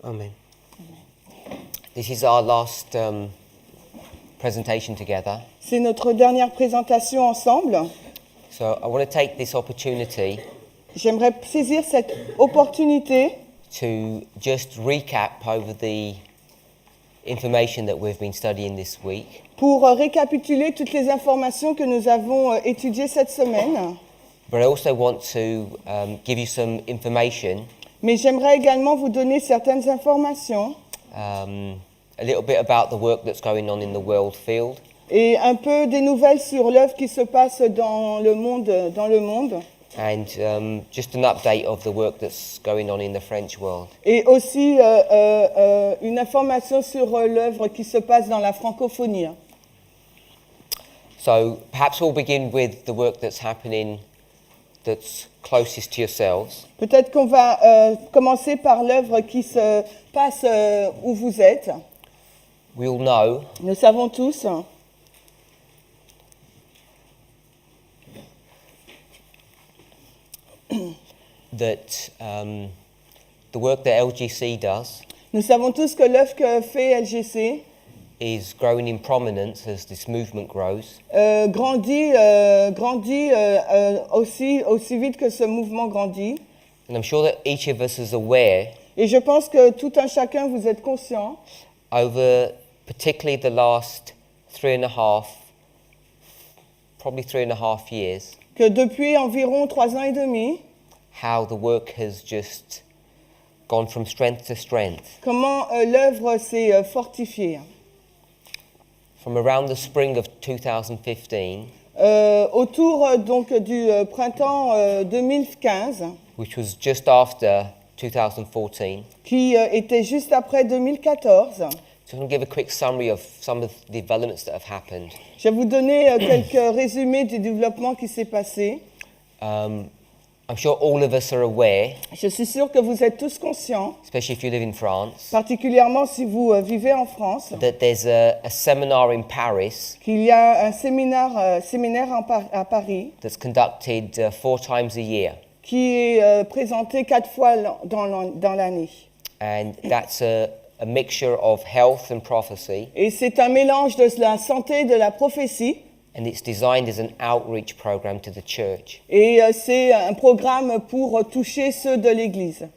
Amen. This is our last presentation together. C'est notre dernière présentation ensemble. So I want to take this opportunity J'aimerais saisir cette opportunité to just recap over the information that we've been studying this week. pour récapituler toutes les informations que nous avons étudiées cette semaine. But I also want to give you some information, Mais j'aimerais également vous donner certaines informations a little bit about the work that's going on in the world field, et un peu des nouvelles sur l'œuvre qui se passe dans le monde. and just an update of the work that's going on in the French world. Et aussi une information sur l'œuvre qui se passe dans la francophonie. So perhaps we'll begin with the work that's happening that's closest to yourselves. Peut-être qu'on va commencer par l'œuvre qui se passe où vous êtes. We all know Nous savons tous that the work that LGC does Nous savons tous que l'œuvre que fait LGC is growing in prominence as this movement grows. grandit aussi vite que ce mouvement grandit. And I'm sure that each of us is aware, Et je pense que tout un chacun, vous êtes conscient, over particularly the last 3.5 years, que depuis environ 3 ans et demi, how the work has just gone from strength to strength. comment l'œuvre s'est fortifiée. From around the spring of 2015, Autour donc du printemps 2015, which was just after 2014, qui était juste après 2014. so I'm going to give a quick summary of some of the developments that have happened. Je vais vous donner quelques résumés du développement qui s'est passé. I'm sure all of us are aware, Je suis sûre que vous êtes tous conscients, especially if you live in France, particulièrement si vous vivez en France, that there's a seminar in Paris qu'il y a un séminaire à Paris that's conducted 4 times a year. qui est présenté 4 fois dans l'année. And that's a mixture of health and prophecy, Et c'est un mélange de la santé et de la prophétie. and it's designed as an outreach program to the church. Et c'est un programme pour toucher ceux de l'Église.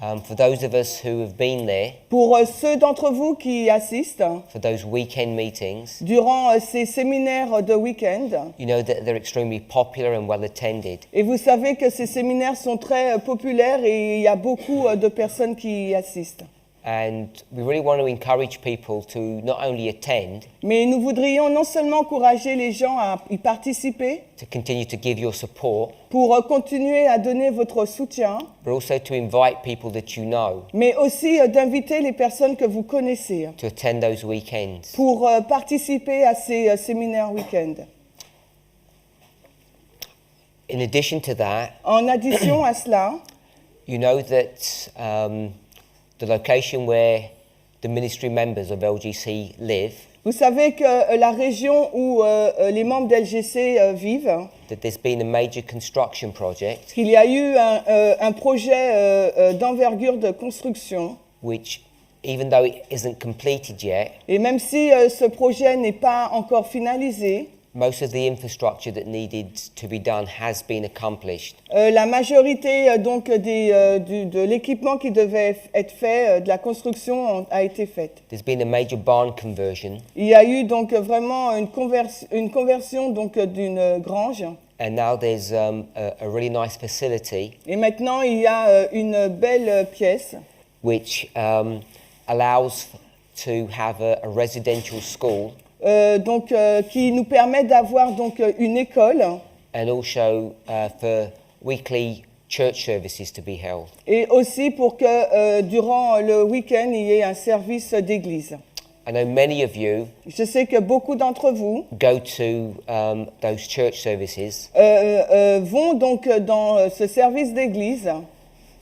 For those of us who have been there, Pour ceux d'entre vous qui assistent for those weekend meetings, durant ces séminaires de week-end, you know that they're extremely popular and well attended. et vous savez que ces séminaires sont très populaires et il y a beaucoup de personnes qui y assistent. And we really want to encourage people to not only attend, Mais nous voudrions non seulement encourager les gens à y participer, to continue to give your support, pour continuer à donner votre soutien, but also to invite people that you know mais aussi d'inviter les personnes que vous connaissez to attend those weekends. pour participer à ces séminaires week-end. In addition to that, En addition à cela, you know that the location where the ministry members of LGC live, vous savez que la région où les membres d'LGC vivent, that there's been a major construction project qu'il y a eu un projet d'envergure de construction. which, even though it isn't completed yet, Et même si ce projet n'est pas encore finalisé, most of the infrastructure that needed to be done has been accomplished. la majorité donc de l'équipement qui devait être fait, de la construction, a été faite. There's been a major barn conversion, Il y a eu donc vraiment une conversion donc d'une grange. and now there's a really nice facility Et maintenant, il y a une belle pièce which allows to have a residential school qui nous permet d'avoir donc une école and also for weekly church services to be held. et aussi pour que durant le week-end, il y ait un service d'église. I know many of you Je sais que beaucoup d'entre vous go to those church services, vont donc dans ce service d'église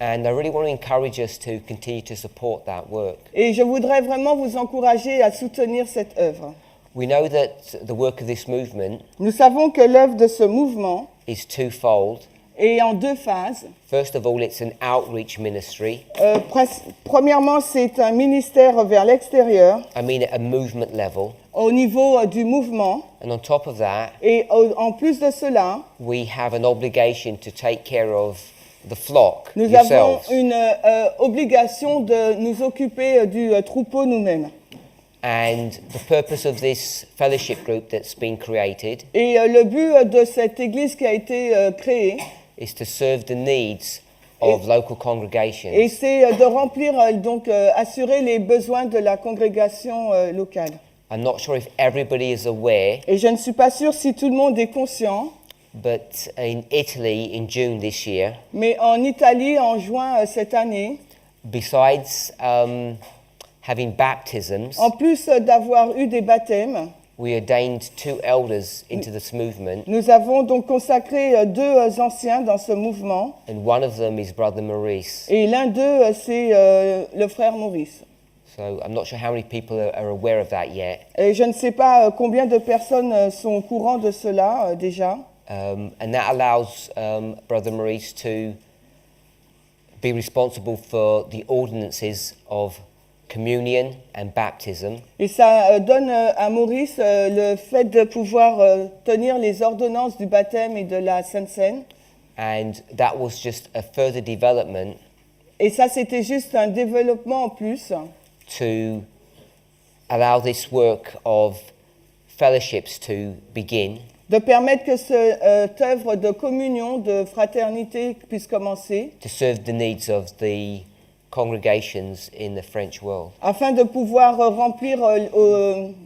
and I really want to encourage us to continue to support that work. et je voudrais vraiment vous encourager à soutenir cette œuvre. We know that the work of this movement Nous savons que l'œuvre de ce mouvement is twofold. et en deux phases. First of all, it's an outreach ministry. Premièrement, c'est un ministère vers l'extérieur, I mean at a movement level. au niveau du mouvement. And on top of that, Et en plus de cela, we have an obligation to take care of the flock nous avons yourselves. une obligation de nous occuper du troupeau nous-mêmes. And the purpose of this fellowship group that's been created Et le but de cette église qui a été créée, is to serve the needs of local et congregations. c'est de remplir, donc assurer les besoins de la congrégation locale. I'm not sure if everybody is aware, Et je ne suis pas sûre si tout le monde est conscient, but in Italy in June this year, mais en Italie, en juin cette année, besides having baptisms, en plus d'avoir eu des baptêmes, we ordained 2 elders into this movement, nous avons donc consacré deux anciens dans ce mouvement, and one of them is Brother Maurice. et l'un d'eux, c'est le frère Maurice. So I'm not sure how many people are aware of that yet. Et je ne sais pas combien de personnes sont au courant de cela déjà. And that allows Brother Maurice to be responsible for the ordinances of communion and baptism. Et ça donne à Maurice le fait de pouvoir tenir les ordonnances du baptême et de la Sainte Seine. And that was just a further development Et ça, c'était juste un développement en plus to allow this work of fellowships to begin, de permettre que cette œuvre de communion, de fraternité puisse commencer, to serve the needs of the congregations in the French world. afin de pouvoir remplir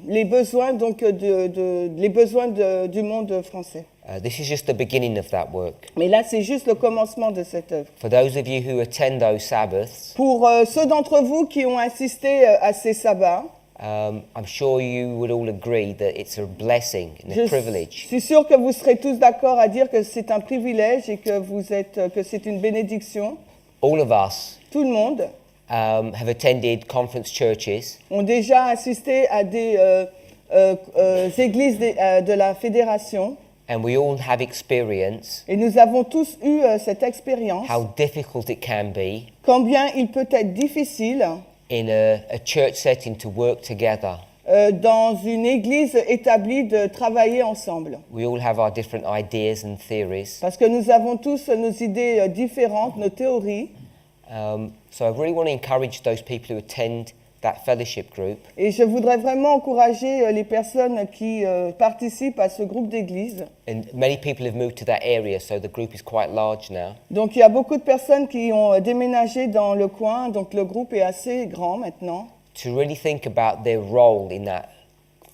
les besoins, donc les besoins du monde français. This is just the beginning of that work. Mais là, c'est juste le commencement de cette œuvre. For those of you who attend those Sabbaths, Pour ceux d'entre vous qui ont assisté à ces sabbats, I'm sure you would all agree that it's a blessing and je a privilege suis sûre que vous serez tous d'accord à dire que c'est un privilège et que c'est une bénédiction. all of us Tout le monde have attended conference churches ont déjà assisté à des églises de la fédération and we all have experience et nous avons tous eu cette expérience, how difficult it can be combien il peut être difficile in a church setting to work together. dans une église établie de travailler ensemble. We all have our different ideas and theories. Parce que nous avons tous nos idées différentes, nos théories. So I really want to encourage those people who attend that fellowship group Et je voudrais vraiment encourager les personnes qui participent à ce groupe d'église. and many people have moved to that area, so the group is quite large now. Donc il y a beaucoup de personnes qui ont déménagé dans le coin, donc le groupe est assez grand maintenant. To really think about their role in that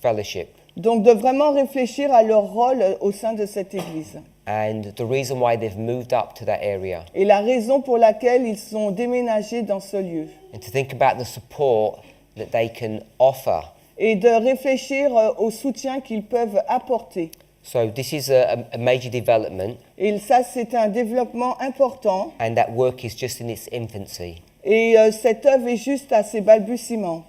fellowship Donc de vraiment réfléchir à leur rôle au sein de cette église. and the reason why they've moved up to that area, Et la raison pour laquelle ils sont déménagés dans ce lieu. and to think about the support that they can offer. Et de réfléchir au soutien qu'ils peuvent apporter. So this is a major development, Et ça, c'est un développement important. and that work is just in its infancy. Et cette œuvre est juste à ses balbutiements.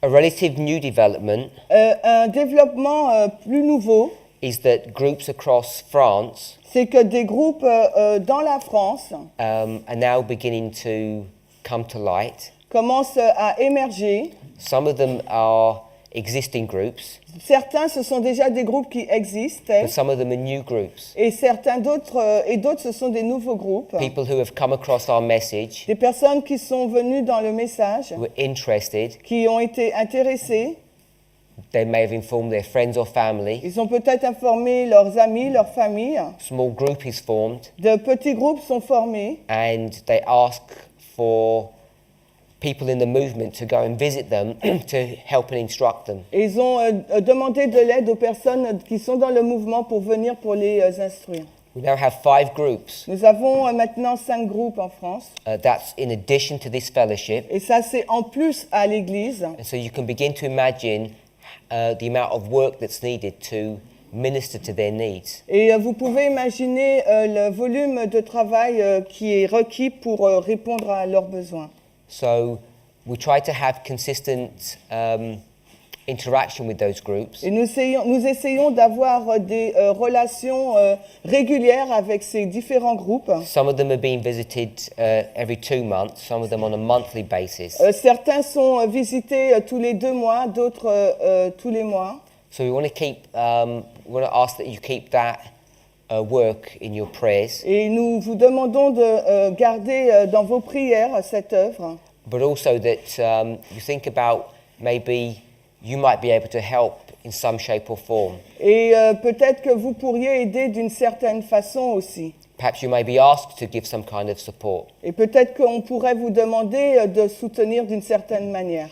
A relative new development Un développement plus nouveau, is that groups across France c'est que des groupes dans la France are now beginning to come to light. commencent à émerger. Some of them are existing groups, Certains, ce sont déjà des groupes qui existaient. but some of them are new groups. Et d'autres, ce sont des nouveaux groupes. People who have come across our message, Des personnes qui sont venues dans le message, who are interested, qui ont été intéressées. they may have informed their friends or family. Ils ont peut-être informé leurs amis, leurs familles. Small group is formed, De petits groupes sont formés. and they ask for people in the movement to go and visit them to help and instruct them. Et ils ont demandé de l'aide aux personnes qui sont dans le mouvement pour venir pour les instruire. We now have 5 groups. Nous avons maintenant 5 groupes en France. That's in addition to this fellowship. Et ça, c'est en plus à l'église. And so you can begin to imagine the amount of work that's needed to minister to their needs. Et vous pouvez imaginer le volume de travail qui est requis pour répondre à leurs besoins. So we try to have consistent interaction with those groups. Et nous essayons d'avoir des relations régulières avec ces différents groupes. Some of them are being visited every 2 months, some of them on a monthly basis. Certains sont visités tous les 2 mois, d'autres tous les mois. So we want to ask that you keep that work in your prayers, Et nous vous demandons de garder dans vos prières cette œuvre. but also that you think about maybe you might be able to help in some shape or form. Et peut-être que vous pourriez aider d'une certaine façon aussi. Perhaps you may be asked to give some kind of support. Et peut-être qu'on pourrait vous demander de soutenir d'une certaine manière.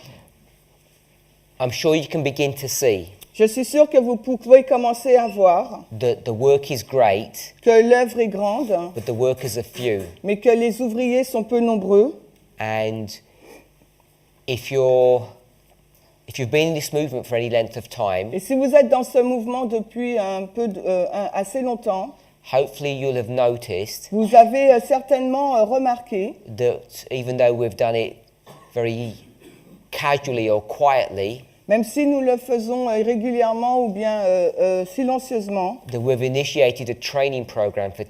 I'm sure you can begin to see Je suis sûre que vous pouvez commencer à voir that the work is great, que l'œuvre est grande, but the workers are few. mais que les ouvriers sont peu nombreux. And if you've been in this movement for any length of time, Et si vous êtes dans ce mouvement depuis assez longtemps, hopefully you'll have noticed vous avez certainement remarqué that even though we've done it very casually or quietly, même si nous le faisons régulièrement ou bien silencieusement, that we've initiated a training program for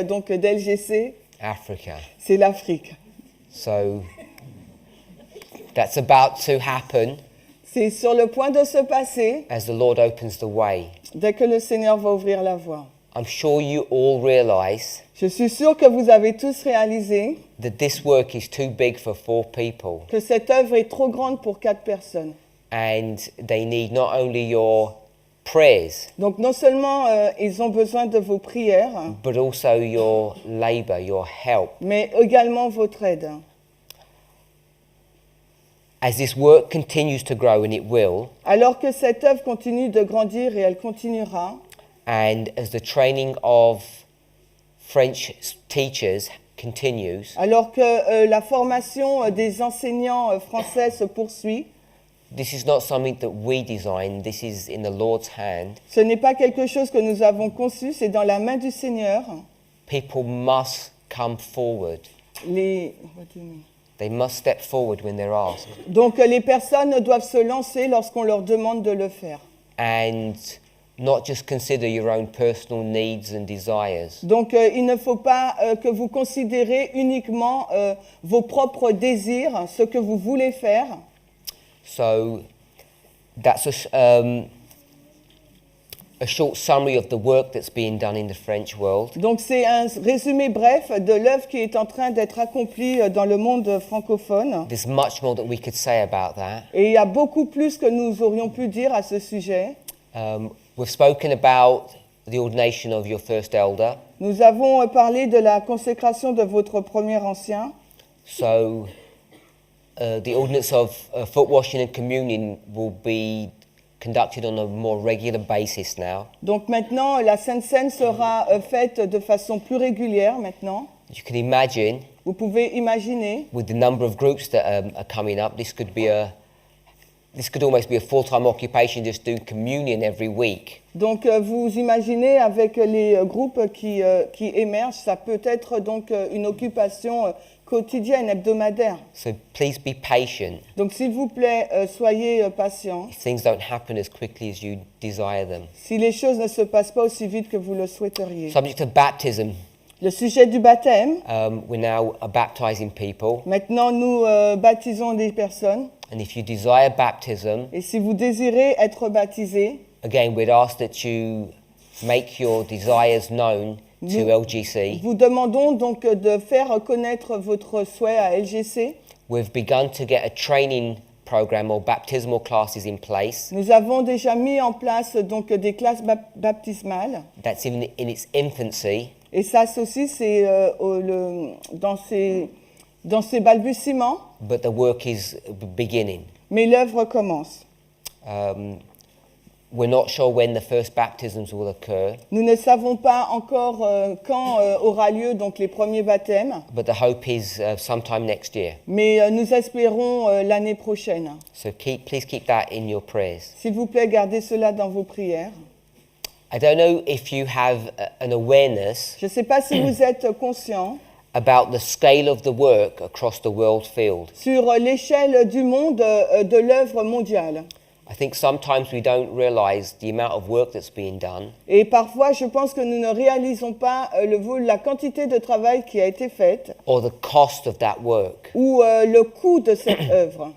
donc d'LGC, Africa. c'est l'Afrique. So that's about to happen C'est sur le point de se passer as the Lord opens the way. dès que le Seigneur va ouvrir la voie. I'm sure you all realize Je suis sûre que vous avez tous réalisé that this work is too big for 4 people, que cette œuvre est trop grande pour 4 personnes. and they need not only your prayers, Donc non seulement ils ont besoin de vos prières, but also your labor, your help. mais également votre aide. As this work continues to grow, and it will, Alors que cette œuvre continue de grandir et elle continuera, and as the training of French teachers continues, alors que la formation des enseignants français se poursuit, this is not something that we design, this is in the Lord's hand. ce n'est pas quelque chose que nous avons conçu, c'est dans la main du Seigneur. People must come forward. What do you mean? They must step forward when they're asked. Donc les personnes doivent se lancer lorsqu'on leur demande de le faire. And not just consider your own personal needs and desires. Donc il ne faut pas que vous considérez uniquement vos propres désirs, ce que vous voulez faire. So that's a short summary of the work that's being done in the French world. Donc c'est un résumé bref de l'œuvre qui est en train d'être accomplie dans le monde francophone. There's much more that we could say about that. Et il y a beaucoup plus que nous aurions pu dire à ce sujet. We've spoken about the ordination of your first elder. Nous avons parlé de la consécration de votre premier ancien. So the ordinance of foot washing and communion will be conducted on a more regular basis now. Donc maintenant, la Sainte Seine sera faite de façon plus régulière maintenant. You can imagine, Vous pouvez imaginer, with the number of groups that are coming up, this could almost be a full-time occupation, just doing communion every week. donc vous imaginez avec les groupes qui émergent, ça peut être donc une occupation quotidienne, hebdomadaire. So please be patient. Donc s'il vous plaît, soyez patients. If things don't happen as quickly as you desire them. Si les choses ne se passent pas aussi vite que vous le souhaiteriez. Subject to baptism. Le sujet du baptême. We now are baptizing people. Maintenant, nous baptisons des personnes. And if you desire baptism, Et si vous désirez être baptisé, again, we'd ask that you make your desires known to LGC. vous demandons donc de faire connaître votre souhait à LGC. We've begun to get a training program or baptismal classes in place. Nous avons déjà mis en place donc des classes baptismales. That's in its infancy. Et ça aussi, c'est dans ses balbutiements. But the work is beginning. Mais l'œuvre commence. We're not sure when the first baptisms will occur, Nous ne savons pas encore quand aura lieu donc les premiers baptêmes, but the hope is sometime next year. mais nous espérons l'année prochaine. So please keep that in your prayers. S'il vous plaît, gardez cela dans vos prières. I don't know if you have an awareness Je ne sais pas si vous êtes conscient about the scale of the work across the world field. sur l'échelle du monde de l'œuvre mondiale. I think sometimes we don't realize the amount of work that's being done, Et parfois, je pense que nous ne réalisons pas la quantité de travail qui a été faite or the cost of that work. ou le coût de cette œuvre.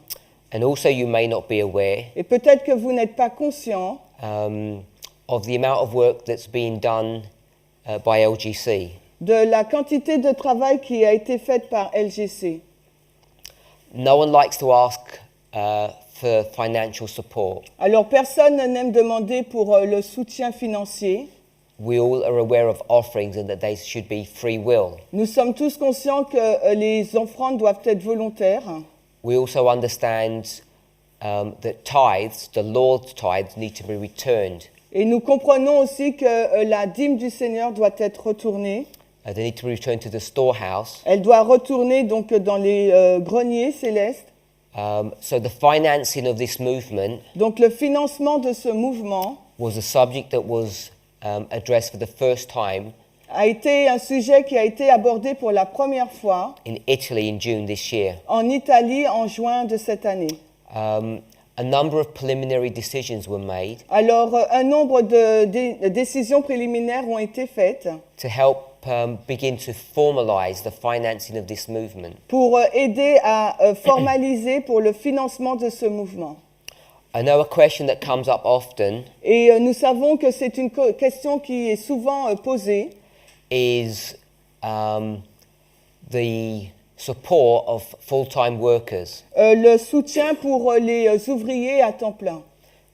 And also you may not be aware Et peut-être que vous n'êtes pas conscient of the amount of work that's being done by LGC. de la quantité de travail qui a été faite par LGC. No one likes to ask for financial support. Alors, personne n'aime demander pour le soutien financier. We all are aware of offerings and that they should be free will. Nous sommes tous conscients que les offrandes doivent être volontaires. We also understand that tithes, the Lord's tithes, need to be returned. Et nous comprenons aussi que la dîme du Seigneur doit être retournée. They need to be returned to the storehouse. Elle doit retourner donc dans les greniers célestes. So the financing of this movement Donc le financement de ce mouvement was a subject that was addressed for the first time a été un sujet qui a été abordé pour la première fois in Italy in June this year. en Italie en juin de cette année. A number of preliminary decisions were made Alors un nombre de décisions préliminaires ont été faites to help begin to formalize the financing of this movement. pour aider à formaliser pour le financement de ce mouvement. I know a question that comes up often Et nous savons que c'est une question qui est souvent posée. is the support of full-time workers. Le soutien pour les ouvriers à temps plein.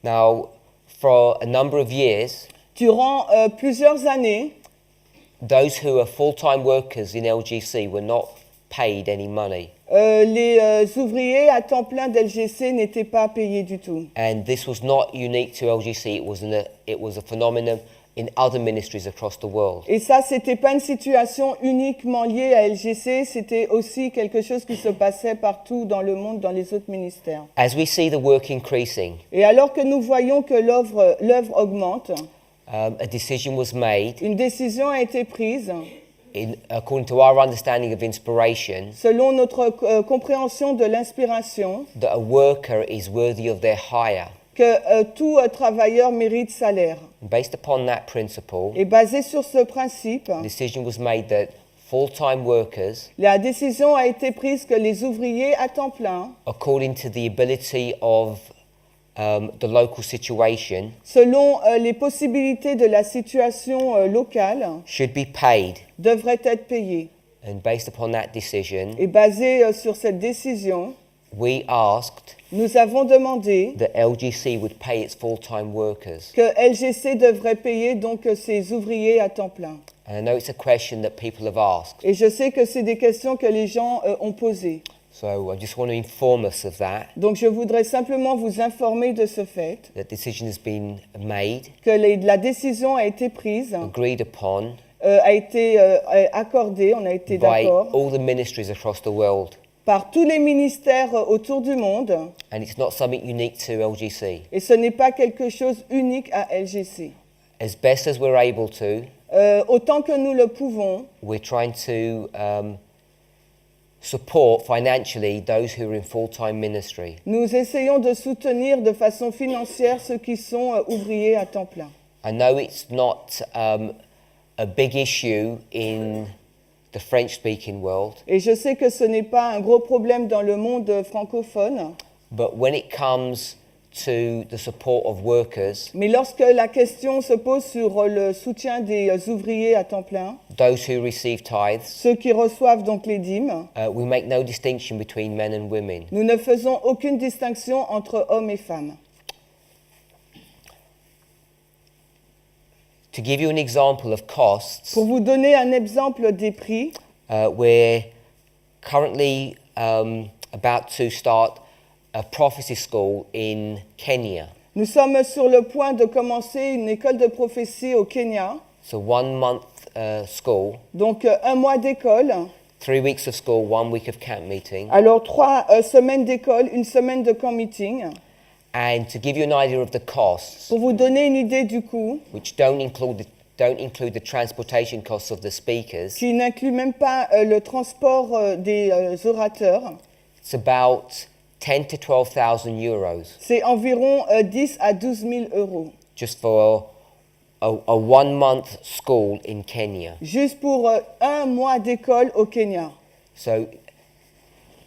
Now, for a number of years, Durant plusieurs années, those who are full-time workers in LGC were not paid any money. Les ouvriers à temps plein d'LGC n'étaient pas payés du tout. And this was not unique to LGC, it was a phenomenon in other ministries across the world. Et ça, c'était pas une situation uniquement liée à LGC, c'était aussi quelque chose qui se passait partout dans le monde, dans les autres ministères. As we see the work increasing, Et alors que nous voyons que l'œuvre augmente, a decision was made une décision a été prise according to our understanding of inspiration, selon notre compréhension de l'inspiration, that a worker is worthy of their hire. que tout travailleur mérite salaire. And based upon that principle, Et basé sur ce principe, a decision was made that full-time workers, la décision a été prise que les ouvriers à temps plein, according to the ability of the local situation, selon les possibilités de la situation locale, should be paid. devraient être payés. And based upon that decision, Et basé sur cette décision, we asked nous avons demandé that LGC would pay its full-time workers. que LGC devrait payer donc ses ouvriers à temps plein. And I know it's a question that people have asked. Et je sais que c'est des questions que les gens ont posées. So I just want to inform us of that. Donc je voudrais simplement vous informer de ce fait, That decision has been made, que la décision a été prise, agreed upon a été accordée, on a été by d'accord, all the ministries across the world. par tous les ministères autour du monde. And it's not something unique to LGC. Et ce n'est pas quelque chose unique à LGC. As best as we're able to, Autant que nous le pouvons, we're trying to support financially those who are in full-time ministry. nous essayons de soutenir de façon financière ceux qui sont ouvriers à temps plein. I know it's not a big issue in the French-speaking world, Et je sais que ce n'est pas un gros problème dans le monde francophone, but when it comes to the support of workers, mais lorsque la question se pose sur le soutien des ouvriers à temps plein, those who receive tithes, ceux qui reçoivent donc les dîmes, we make no distinction between men and women. nous ne faisons aucune distinction entre hommes et femmes. To give you an example of costs, Pour vous donner un exemple des prix, we're currently about to start a prophecy school in Kenya. nous sommes sur le point de commencer une école de prophétie au Kenya, It's a 1-month school, donc un mois d'école, 3 weeks of school, 1 week of camp meeting. alors 3 semaines d'école, une semaine de camp meeting. And to give you an idea of the costs, Pour vous donner une idée du coût, which don't include the transportation costs of the speakers, qui n'inclut même pas le transport des orateurs, it's about 10 to 12,000 euros c'est environ 10 à 12 000 euros, just for a 1-month school in Kenya. juste pour un mois d'école au Kenya. So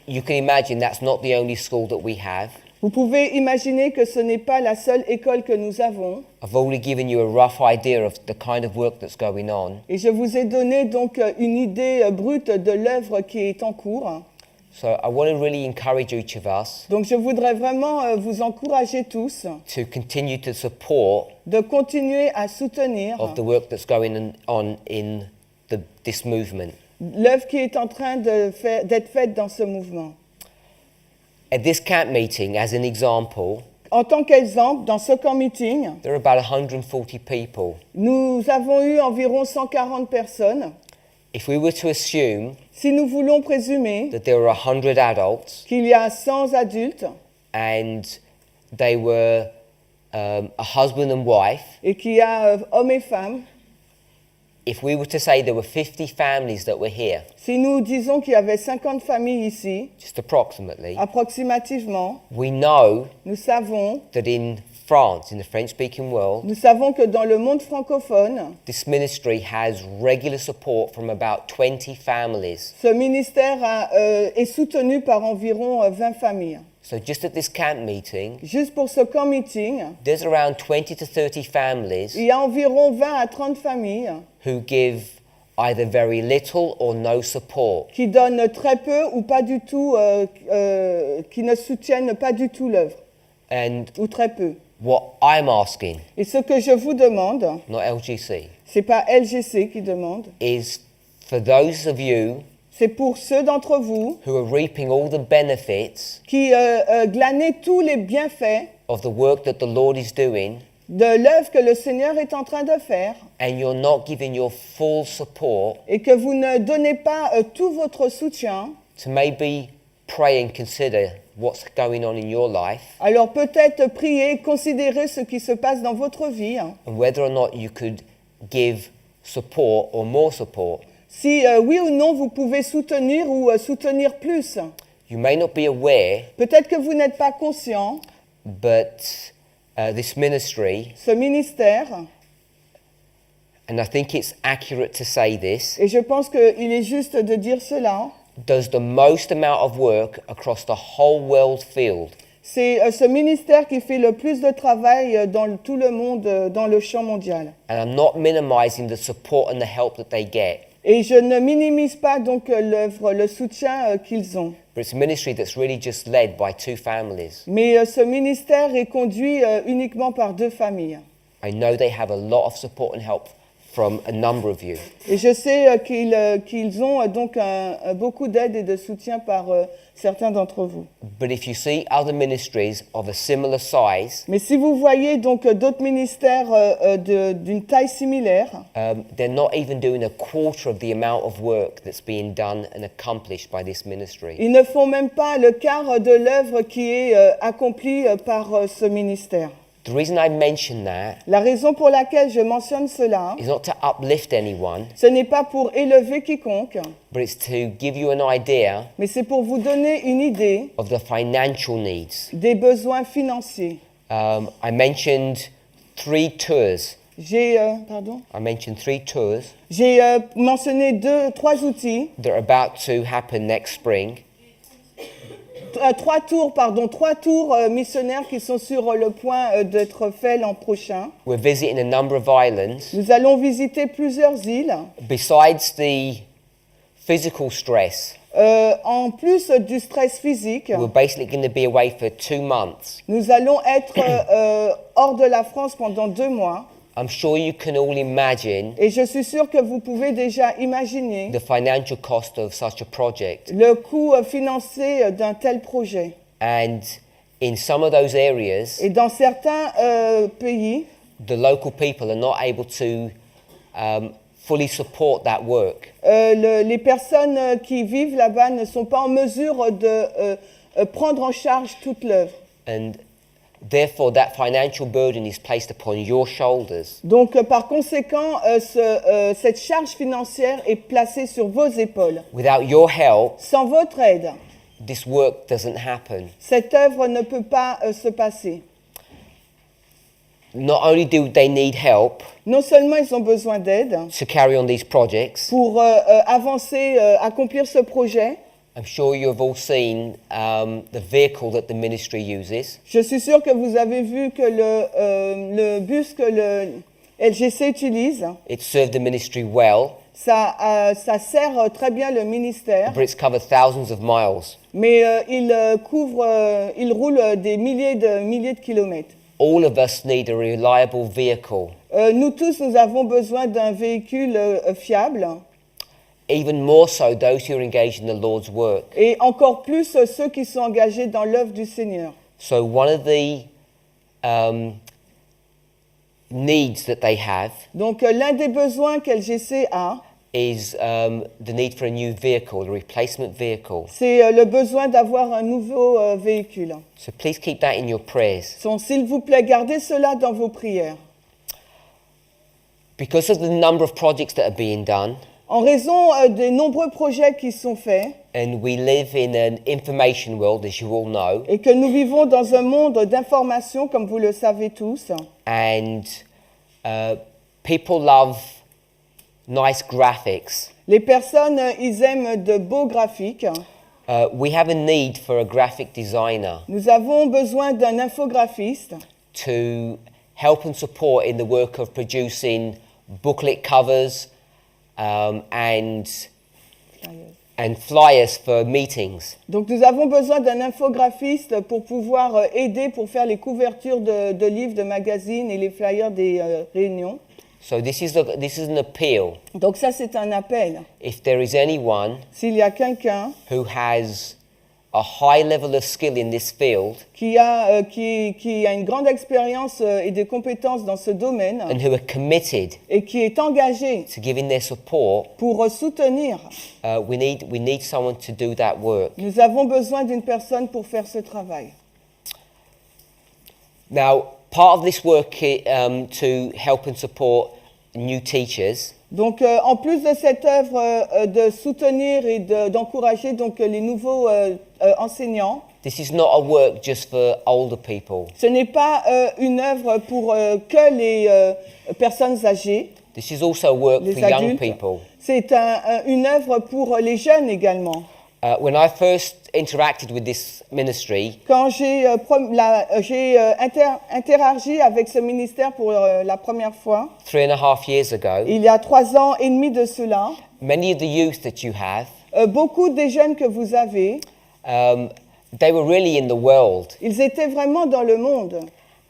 you can imagine that's not the only school that we have. Vous pouvez imaginer que ce n'est pas la seule école que nous avons. I've already given you a rough idea of the kind of work that's going on. Et je vous ai donné donc une idée brute de l'œuvre qui est en cours. So I want to really encourage each of us Donc je voudrais vraiment vous encourager tous to continue to support de continuer à soutenir of the work that's going on in this movement. l'œuvre qui est en train d'être faite dans ce mouvement. At this camp meeting, as an example, En tant qu'exemple, dans ce camp meeting, there are about 140 people. nous avons eu environ 140 personnes. If we were to assume Si nous voulons présumer that there were 100 adults qu'il y a 100 adultes and they were a husband and wife, et qu'il y a hommes et femmes, if we were to say there were 50 families that were here, si nous disons qu'il y avait 50 familles ici, just approximately, approximativement, we know nous savons that in France, in the French-speaking world, que dans le monde francophone, this ministry has regular support from about 20 families. ce ministère est soutenu par environ 20 familles. So just at this camp meeting, Juste pour ce camp meeting, there's around 20 to 30 families il y a environ 20 à 30 familles who give either very little or no support. qui donnent très peu ou pas du tout, qui ne soutiennent pas du tout l'œuvre, And ou très peu. what I'm asking, Et ce que je vous demande, not LGC, c'est pas LGC qui demande, is for those of you c'est pour ceux d'entre vous who are reaping all the benefits qui glanez tous les bienfaits of the work that the Lord is doing, de l'œuvre que le Seigneur est en train de faire and you're not giving your full support, et que vous ne donnez pas tout votre soutien, to maybe pray and consider what's going on in your life alors peut-être priez, considérez ce qui se passe dans votre vie, and whether or not you could give support or more support si oui ou non vous pouvez soutenir ou soutenir plus. You may not be aware, Peut-être que vous n'êtes pas conscient, but this ministry, ce ministère, and I think it's accurate to say this, et je pense qu'il est juste de dire cela, does the most amount of work across the whole world field. c'est ce ministère qui fait le plus de travail dans tout le monde, dans le champ mondial. And I'm not minimizing the support and the help that they get, Et je ne minimise pas donc l'œuvre, le soutien qu'ils ont. but it's a ministry that's really just led by 2 families. Mais ce ministère est conduit uniquement par 2 familles. I know they have a lot of support and help from a number of you. Et je sais qu'ils ont donc beaucoup d'aide et de soutien par certains d'entre vous. But if you see other ministries of a similar size, Mais si vous voyez donc d'autres ministères d'une taille similaire, they're not even doing a quarter of the amount of work that's being done and accomplished by this ministry. ils ne font même pas le quart de l'œuvre qui est accomplie par ce ministère. The reason I mention that La raison pour laquelle je mentionne cela, is not to uplift anyone, ce n'est pas pour élever quiconque, but it's to give you an idea mais c'est pour vous donner une idée of the financial needs. des besoins financiers. I mentioned 3 tours. J'ai mentionné 3 outils, that are about to happen next spring. 3 tours missionnaires qui sont sur le point d'être faits l'an prochain. We're visiting a number of islands. Nous allons visiter plusieurs îles. Besides the physical stress, En plus du stress physique, we're basically going to be away for 2 months. nous allons être hors de la France pendant 2 mois. I'm sure you can all imagine Et je suis sûre que vous pouvez déjà imaginer the financial cost of such a project. le coût financier d'un tel projet. And in some of those areas, Et dans certains pays, the local people are not able to fully support that work. les personnes qui vivent là-bas ne sont pas en mesure de prendre en charge toute l'œuvre. And therefore, that financial burden is placed upon your shoulders. Donc, par conséquent, cette charge financière est placée sur vos épaules. Without your help, Sans votre aide, this work doesn't happen. cette œuvre ne peut pas se passer. Not only do they need help Non seulement ils ont besoin d'aide to carry on these projects, pour avancer, accomplir ce projet. I'm sure you have all seen the vehicle that the ministry uses. Je suis sûre que vous avez vu que le bus que le LGC utilise, It served the ministry well, ça sert très bien le ministère, but it's covered thousands of miles. mais il roule des milliers de kilomètres. All of us need a reliable vehicle. Nous tous, nous avons besoin d'un véhicule fiable, Even more so those who are engaged in the Lord's work. et encore plus ceux qui sont engagés dans l'œuvre du Seigneur. So one of the needs that they have Donc l'un des besoins qu'LGC a, is the need for a new vehicle, a replacement vehicle. c'est le besoin d'avoir un nouveau véhicule. So please keep that in your prayers. Donc, s'il vous plaît, gardez cela dans vos prières. Because of the number of projects that are being done, En raison des nombreux projets qui sont faits, and we live in an information world, as you all know, et que nous vivons dans un monde d'information, comme vous le savez tous, and people love nice graphics. les personnes, ils aiment de beaux graphiques. We have a need for a graphic designer Nous avons besoin d'un infographiste to help and support in the work of producing booklet covers and flyers for meetings. Donc nous avons besoin d'un infographiste pour pouvoir aider pour faire les couvertures de livres, de magazines et les flyers des réunions. So this is an appeal. Donc ça, c'est un appel. If there is anyone S'il y a quelqu'un who has a high level of skill in this field qui a une grande expérience et des compétences dans ce domaine and who are committed et qui est engagé to giving their support, pour soutenir, we need someone to do that work. nous avons besoin d'une personne pour faire ce travail. Now, part of this work to help and support new teachers Donc, en plus de cette œuvre de soutenir et d'encourager donc les nouveaux enseignants, this is not a work just for older people. ce n'est pas une œuvre pour que les personnes âgées, This is also a work les for young adultes. people. C'est une œuvre pour les jeunes également. When I first interacted with this ministry, Quand j'ai interagi avec ce ministère pour la première fois, 3.5 years ago, il y a 3 ans et demi de cela, many of the youth that you have, beaucoup des jeunes que vous avez, they were really in the world. ils étaient vraiment dans le monde.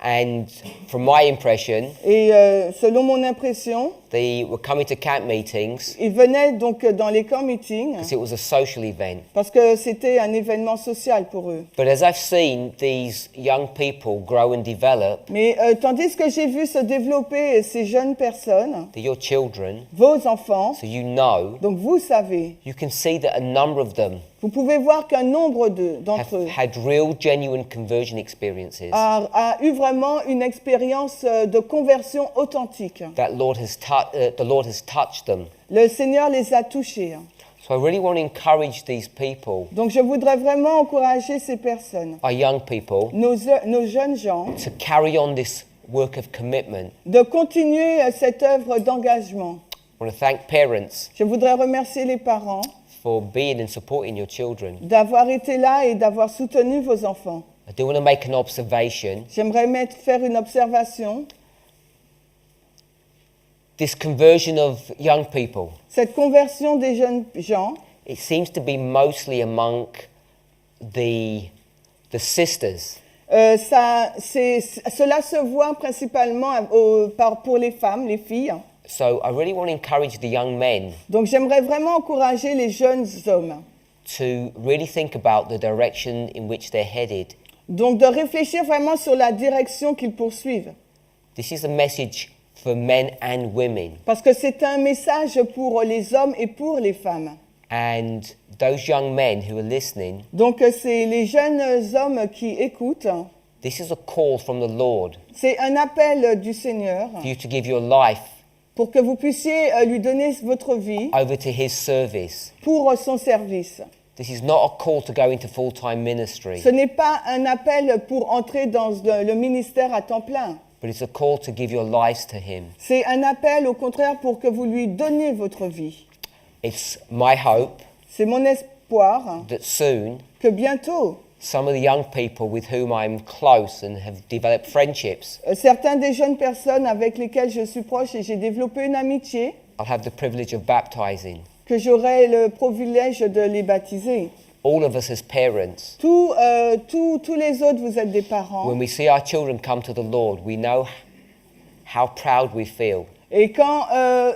And from my impression, Et selon mon impression, they were coming to camp meetings ils venaient donc dans les camp meetings because it was a social event. parce que c'était un événement social pour eux. But as I've seen these young people grow and develop, Mais tandis que j'ai vu se développer ces jeunes personnes, they're your children, vos enfants, so you know, donc vous savez, you can see that a number of them vous pouvez voir qu'un nombre have d'entre eux had real, genuine conversion experiences a eu vraiment une expérience de conversion authentique. that the Lord has touched them. Le Seigneur les a touchés. So I really want to encourage these people, Donc je voudrais vraiment encourager ces personnes, our young people, nos jeunes gens, to carry on this work of commitment. de continuer cette œuvre d'engagement. I want to thank parents Je voudrais remercier les parents for being and supporting your children. d'avoir été là et d'avoir soutenu vos enfants. I do want to make an observation. J'aimerais faire une observation. This conversion of young people, Cette conversion des jeunes gens, it seems to be mostly among the sisters. cela se voit principalement pour les femmes, les filles. So I really want to encourage the young men Donc j'aimerais vraiment encourager les jeunes hommes. to really think about the direction in which they're headed. Donc de réfléchir vraiment sur la direction qu'ils poursuivent. This is a message for men and women. Parce que c'est un message pour les hommes et pour les femmes. And those young men who are listening, Donc c'est les jeunes hommes qui écoutent. this is a call from the Lord C'est un appel du Seigneur for you to give your life pour que vous puissiez lui donner votre vie over to His service. pour son service. This is not a call to go into full-time ministry, Ce n'est pas un appel pour entrer dans le ministère à temps plein. but it's a call to give your lives to Him. C'est un appel au contraire pour que vous lui donniez votre vie. It's my hope C'est mon espoir that soon que bientôt, some of the young people with whom I'm close and have developed friendships, certains des jeunes personnes avec lesquelles je suis proche et j'ai développé une amitié, I'll have the privilege of baptizing. que j'aurai le privilège de les baptiser. All of us as parents, Tous les autres, vous êtes des parents. when we see our children come to the Lord, we know how proud we feel. Et quand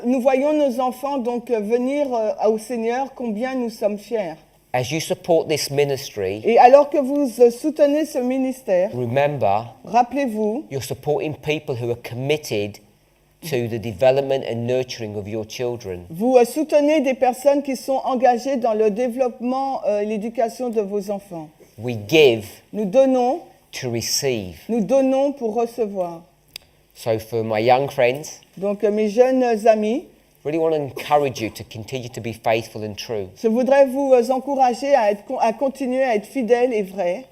nous voyons nos enfants donc venir au Seigneur, combien nous sommes fiers. As you support this ministry, Et alors que vous soutenez ce ministère, remember rappelez-vous, you're supporting people who are committed to the development and nurturing of your children. vous soutenez des personnes qui sont engagées dans le développement et l'éducation de vos enfants. We give Nous donnons pour recevoir. So for my young friends, Donc mes jeunes amis, really want to encourage you to continue to be faithful and true. je voudrais vous encourager à continuer à être fidèles et vrais.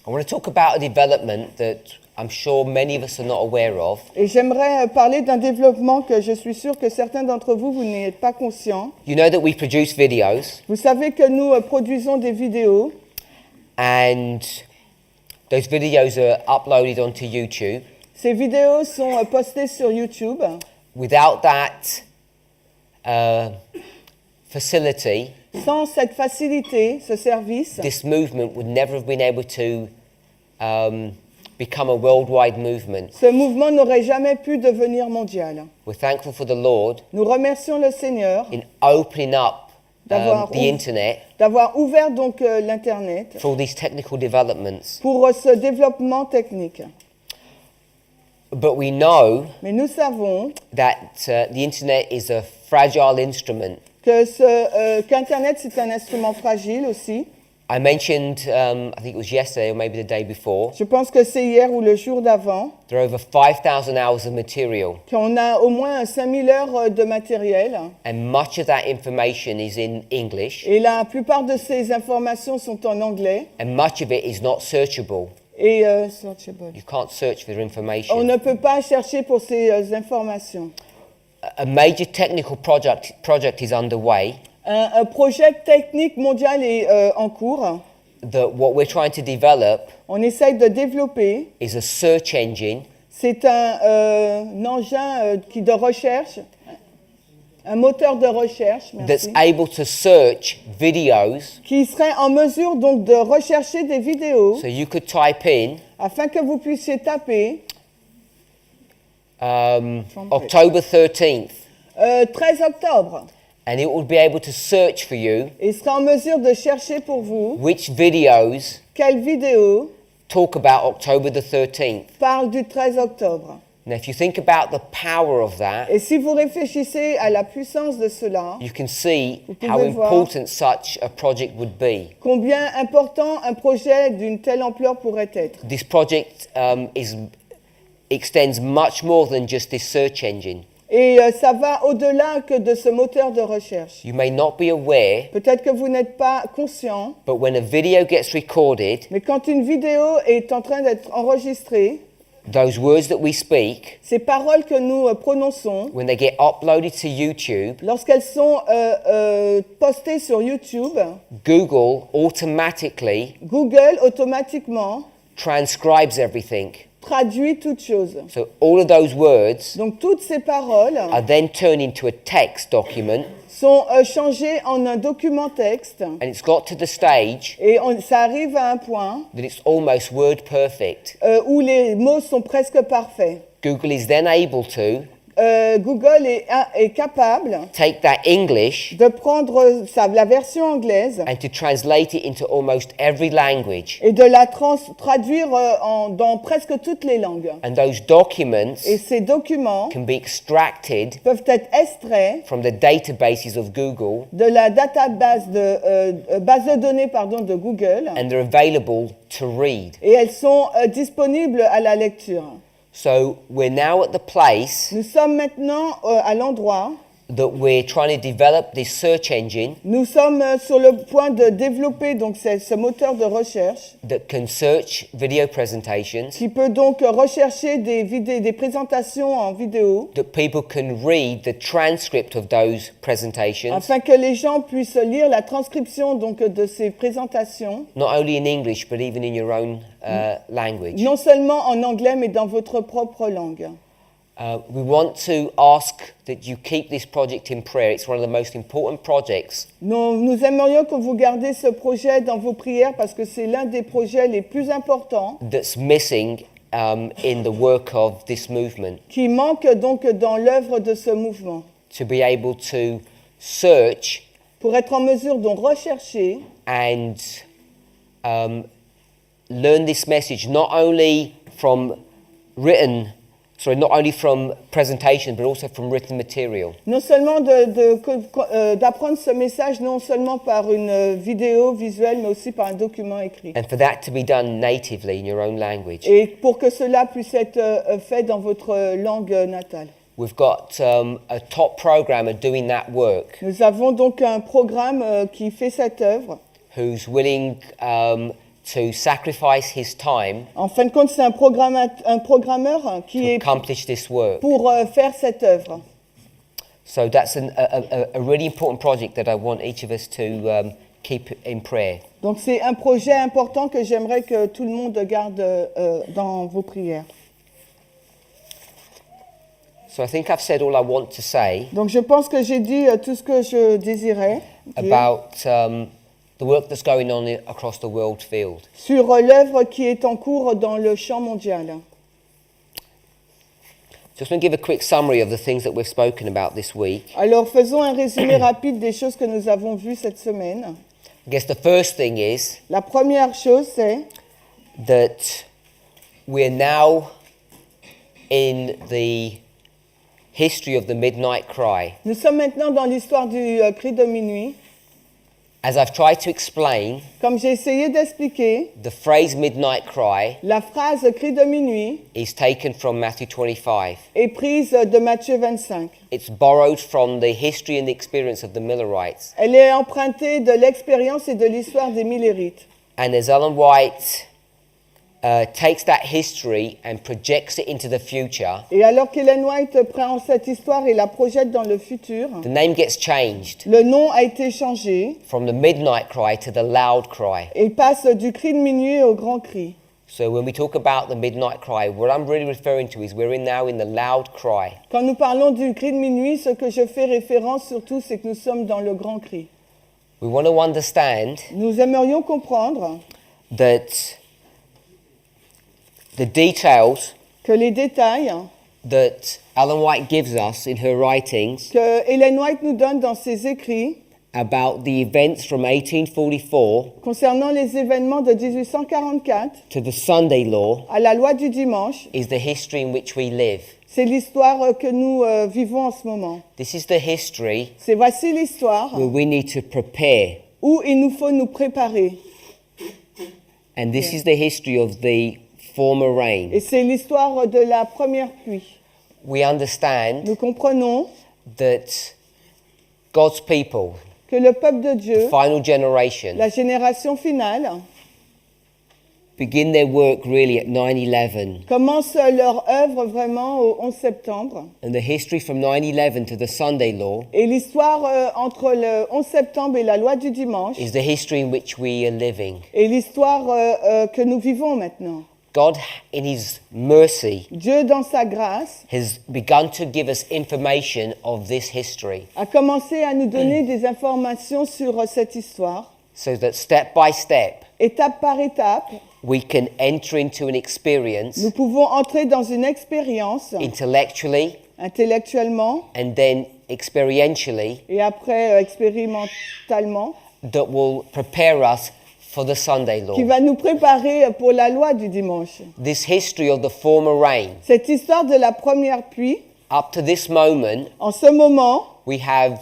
I want to talk about a development that I'm sure many of us are not aware of. Et j'aimerais parler d'un développement que je suis sûr que certains d'entre vous, vous n'êtes pas conscients. You know that we produce videos, Vous savez que nous produisons des vidéos and those videos are uploaded onto YouTube. Ces vidéos sont postées sur YouTube. Without that facility, Sans cette facilité, ce service, this movement would never have been able to become a worldwide movement. ce mouvement n'aurait jamais pu devenir mondial. We're thankful for the Lord Nous remercions le Seigneur in opening up the internet d'avoir ouvert donc l'Internet for all these technical developments. pour ce développement technique. But we know Mais nous savons that the internet is a fragile instrument. que qu'Internet, c'est un instrument fragile aussi. I mentioned, I think it was yesterday or maybe the day before, Je pense que c'est hier ou le jour d'avant, there are over 5,000 hours of material, qu'on a au moins 5000 heures de matériel. and much of that information is in English, Et la plupart de ces informations sont en anglais. and much of it is not searchable. Et searchable. You can't search for On information. ne peut pas chercher pour ces informations. A major technical project is underway Un projet technique mondial est en cours. that what we're trying to develop On essaye de développer. is a search engine C'est un engin de recherche, un moteur de recherche, that's merci, able to search videos. qui serait en mesure donc de rechercher des vidéos So you could type in afin que vous puissiez taper October 13th, 13 octobre and it will be able to search for you et serait en mesure de chercher pour vous which videos quelle vidéo talk about October the 13th. parle du 13 octobre. Now, if you think about the power of that, Et si vous réfléchissez à la puissance de cela, you can see Vous how pouvez voir. important such a project would be. combien important un projet d'une telle ampleur pourrait être. This project extends much more than just this search engine. Et ça va au-delà que de ce moteur de recherche. You may not be aware, Peut-être que vous n'êtes pas conscient, but when a video gets recorded, mais quand une vidéo est en train d'être enregistrée, those words that we speak, ces paroles que nous prononçons, when they get uploaded to YouTube, lorsqu'elles sont postées sur YouTube, Google automatically Google automatiquement transcribes everything. traduit toutes choses. So all of those words Donc toutes ces paroles are then turned into a text document, sont changées en un document texte and it's got to the stage et ça arrive à un point that it's almost word perfect. où les mots sont presque parfaits. Google is then able to Google est capable take that English de prendre la version anglaise and to translate it into almost every language. et de la traduire dans presque toutes les langues. And those documents Et ces documents can be extracted peuvent être extraits from the databases of Google, de la database base de données de Google and they're available to read. et elles sont disponibles à la lecture. So we're now at the place Nous sommes maintenant à l'endroit, that we're trying to develop this search engine nous sommes sur le point de développer donc ce moteur de recherche that can search video presentations, qui peut donc rechercher des présentations en vidéo that people can read the transcript of those presentations, afin que les gens puissent lire la transcription donc de ces présentations, not only in English but even in your own language. non seulement en anglais mais dans votre propre langue. We want to ask that you keep this project in prayer. It's one of the most important projects Nous aimerions que vous gardiez ce projet dans vos prières parce que c'est l'un des projets les plus importants that's missing in the work of this movement. qui manque donc dans l'œuvre de ce mouvement. To be able to search Pour être en mesure de rechercher and learn this message not only from presentation, but also from written material. non seulement d'apprendre ce message non seulement par une vidéo visuelle mais aussi par un document écrit. And for that to be done natively in your own language. Et pour que cela puisse être fait dans votre langue natale. We've got a top programmer doing that work Nous avons donc un programme qui fait cette œuvre. who's willing to sacrifice his time En fin de compte, c'est un programmeur qui to est accomplish this work. pour faire cette œuvre. So that's a really important project that I want each of us to keep in prayer. Donc c'est un projet important que j'aimerais que tout le monde garde dans vos prières. So I think I've said all I want to say Donc je pense que j'ai dit tout ce que je désirais dire about the work that's going on across the world field. sur l'œuvre qui est en cours dans le champ mondial. Just want to give a quick summary of the things that we've spoken about this week. Alors faisons un résumé rapide des choses que nous avons vues cette semaine. I guess the first thing is La première chose, c'est that we're now in the history of the midnight cry. nous sommes maintenant dans l'histoire du cri de minuit. As I've tried to explain, Comme j'ai essayé d'expliquer, the phrase midnight cry la phrase « cri de minuit » is taken from Matthew 25. est prise de Matthieu 25. It's borrowed from the history and the experience of the Millerites. Elle est empruntée de l'expérience et de l'histoire des Millérites. And as Ellen White takes that history and projects it into the future, Et alors qu'Ellen White prend cette histoire et la projette dans le futur, the name gets changed le nom a été changé from the midnight cry to the loud cry. et passe du cri de minuit au grand cri. So when we talk about the midnight cry, what I'm really referring to is now in the loud cry. Quand nous parlons du cri de minuit, ce que je fais référence surtout, c'est que nous sommes dans le grand cri. We want to understand Nous aimerions comprendre that the details que les détails that Ellen White gives us in her writings que Ellen White nous donne dans ses écrits about the events from 1844 concernant les événements de 1844 to the Sunday law à la loi du dimanche, is the history in which we live. c'est l'histoire que nous vivons en ce moment. This is the history Voici l'histoire where we need to prepare. où il nous faut nous préparer. And this is the history of the former Et rain. c'est l'histoire de la première pluie. We understand Nous comprenons that God's people, que le peuple de the Dieu, final generation, la génération finale, begin their work really at 9/11. commence leur œuvre vraiment au 11 septembre. And the history from 9/11 to the Sunday law Et l'histoire entre le 11 septembre et la loi du dimanche is the history in which we are living. est l'histoire que nous vivons maintenant. God, in His mercy, Dieu, dans sa grâce, has begun to give us information of this history a commencé à nous donner des informations sur cette histoire. so that step by step Étape par étape, we can enter into an experience nous pouvons entrer dans une expérience intellectually intellectuellement and then experientially et après expérimentalement that will prepare us for the Sunday law. qui va nous préparer pour la loi du dimanche. This history of the former rain, Cette histoire de la première pluie, up to this moment, en ce moment, we have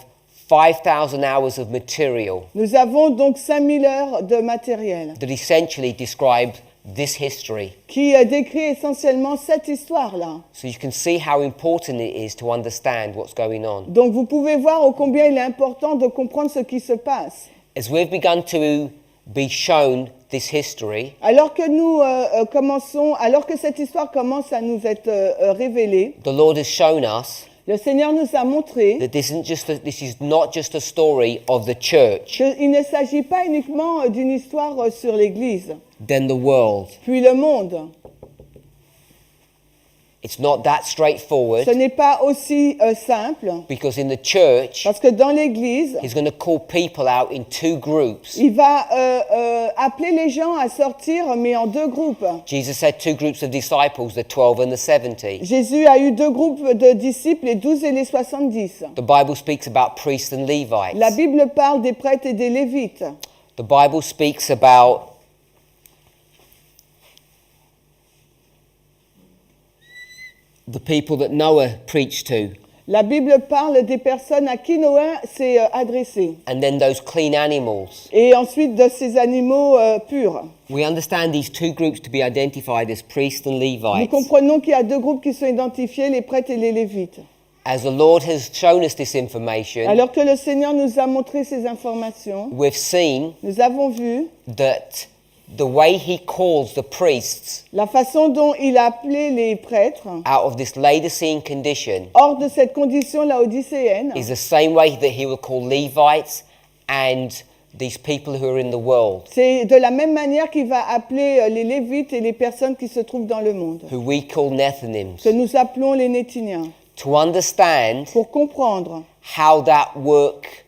5,000 hours of material nous avons donc 5000 heures de matériel that essentially describe this history. qui décrit essentiellement cette histoire-là. So you can see how important it is to understand what's going on. Donc vous pouvez voir ô combien il est important de comprendre ce qui se passe. As we've begun to be shown this history, Alors que nous alors que cette histoire commence à nous être révélée, the Lord has shown us le Seigneur nous a montré that this is not just a story of the church, qu'il ne s'agit pas uniquement d'une histoire sur l'Église, then the world. puis le monde. It's not that straightforward Ce n'est pas aussi simple, because in the church, parce que dans l'Église, He's going to call people out in two groups. il va appeler les gens à sortir, mais en deux groupes. Jesus had two groups of disciples, the 12 and the 70. Jésus a eu deux groupes de disciples, les 12 et les 70. The Bible speaks about priests and La Levites. Bible parle des prêtres et des lévites. The Bible speaks about the people that Noah preached to, La Bible parle des personnes à qui Noé s'est adressé. and then those clean animals. Et ensuite de ces animaux purs. We understand these two groups to be identified as priests and Nous Levites. comprenons qu'il y a deux groupes qui sont identifiés, les prêtres et les lévites. As the Lord has shown us this information, Alors que le Seigneur nous a montré ces informations, we've seen nous avons vu that the way He calls the priests la façon dont il a appelé les prêtres out of this Laodicean condition hors de cette condition laodicéenne. is the same way that He will call Levites and these people who are in the world, C'est de la même manière qu'il va appeler les lévites et les personnes qui se trouvent dans le monde, who we call Nethinims, que nous appelons les Nétiniens. to understand Pour comprendre how that work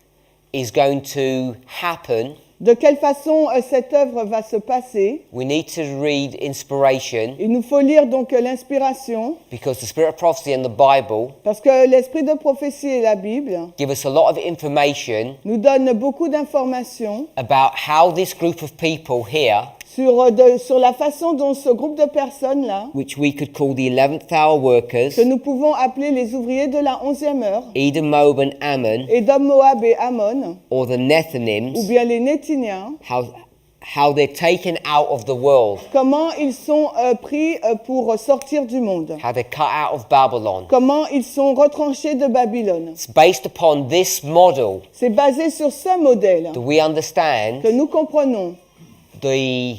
is going to happen. de quelle façon cette œuvre va se passer, We need to read inspiration il nous faut lire donc l'inspiration, because the Spirit of prophecy and the Bible parce que l'esprit de prophétie et la Bible give us a lot of information nous donnent beaucoup d'informations about how this group of people here sur la façon dont ce groupe de personnes-là, which we could call the 11th hour workers, que nous pouvons appeler les ouvriers de la 11e heure, Edom, Moab, and Ammon, Édom, Moab et Ammon, or the ou Nethinims, bien les Nétiniens, how they're taken out of the world, comment ils sont pris pour sortir du monde, how they're cut out of Babylon. comment ils sont retranchés de Babylone. It's based upon this model C'est basé sur ce modèle that we understand que nous comprenons the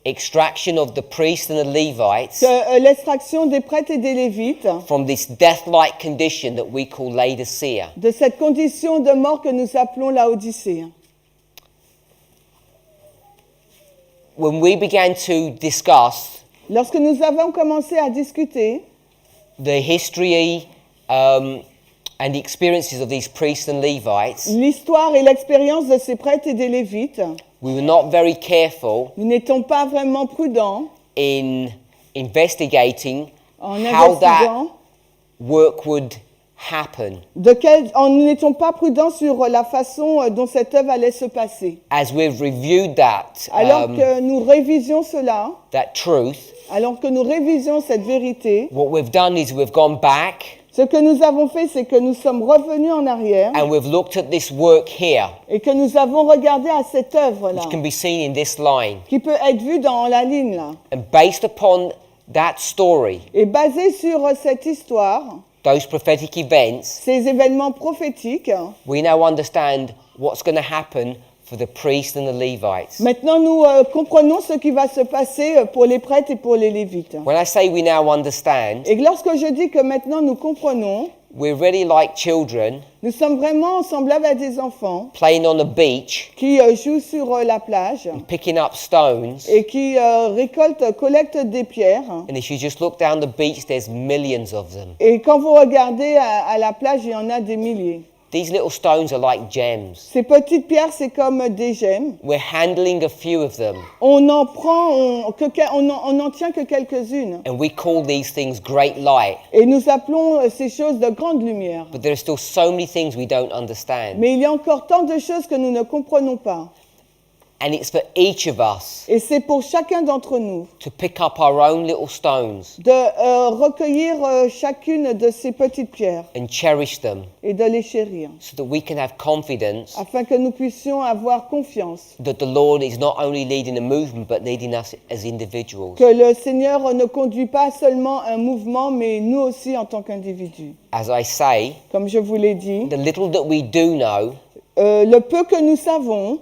extraction of the priests and the Levites que l'extraction des prêtres et des lévites from this death-like condition that we call Laodicea. de cette condition de mort que nous appelons Laodicée. When we began to discuss Lorsque nous avons commencé à discuter the history and the experiences of these priests and Levites, l'histoire et l'expérience de ces prêtres et des lévites, we were not very careful nous n'étions pas vraiment prudents in investigating en how that investiguant, work would happen nous n'étions pas prudents sur la façon dont cette œuvre allait se passer. as we've reviewed Alors que nous révisions cela, that truth. alors que nous révisions cette vérité, What we've done is we've gone back ce que nous avons fait, c'est que nous sommes revenus en arrière and we've looked at this work here, et que nous avons regardé à cette œuvre-là, which can be seen in this line, qui peut être vue dans la ligne là. and based upon that story, Et basé sur cette histoire, those prophetic events, ces événements prophétiques, we now understand what's going to happen for the priests and the Levites. maintenant nous comprenons ce qui va se passer pour les prêtres et pour les lévites. When I say we now understand, Et lorsque je dis que maintenant nous comprenons, we're really like children nous sommes vraiment semblables à des enfants playing on a beach qui jouent sur la plage and picking up stones. et qui collectent des pierres. And if you just look down the beach, there's millions of them. Et quand vous regardez à la plage, il y en a des milliers. These little stones are like gems. Ces petites pierres, c'est comme des gemmes. We're handling a few of them, On n'en tient que quelques-unes. and we call these things great light. Et nous appelons ces choses de grande lumière. But there are still so many things we don't understand. Mais il y a encore tant de choses que nous ne comprenons pas. And it's for each of us Et c'est pour chacun d'entre nous to pick up our own little stones de recueillir chacune de ces petites pierres and cherish them et de les chérir, so that we can have confidence afin que nous puissions avoir confiance that the Lord is not only leading a movement but leading us as individuals. que le Seigneur ne conduit pas seulement un mouvement, mais nous aussi en tant qu'individus. As I say, Comme je vous l'ai dit, the little that we do know, le peu que nous savons,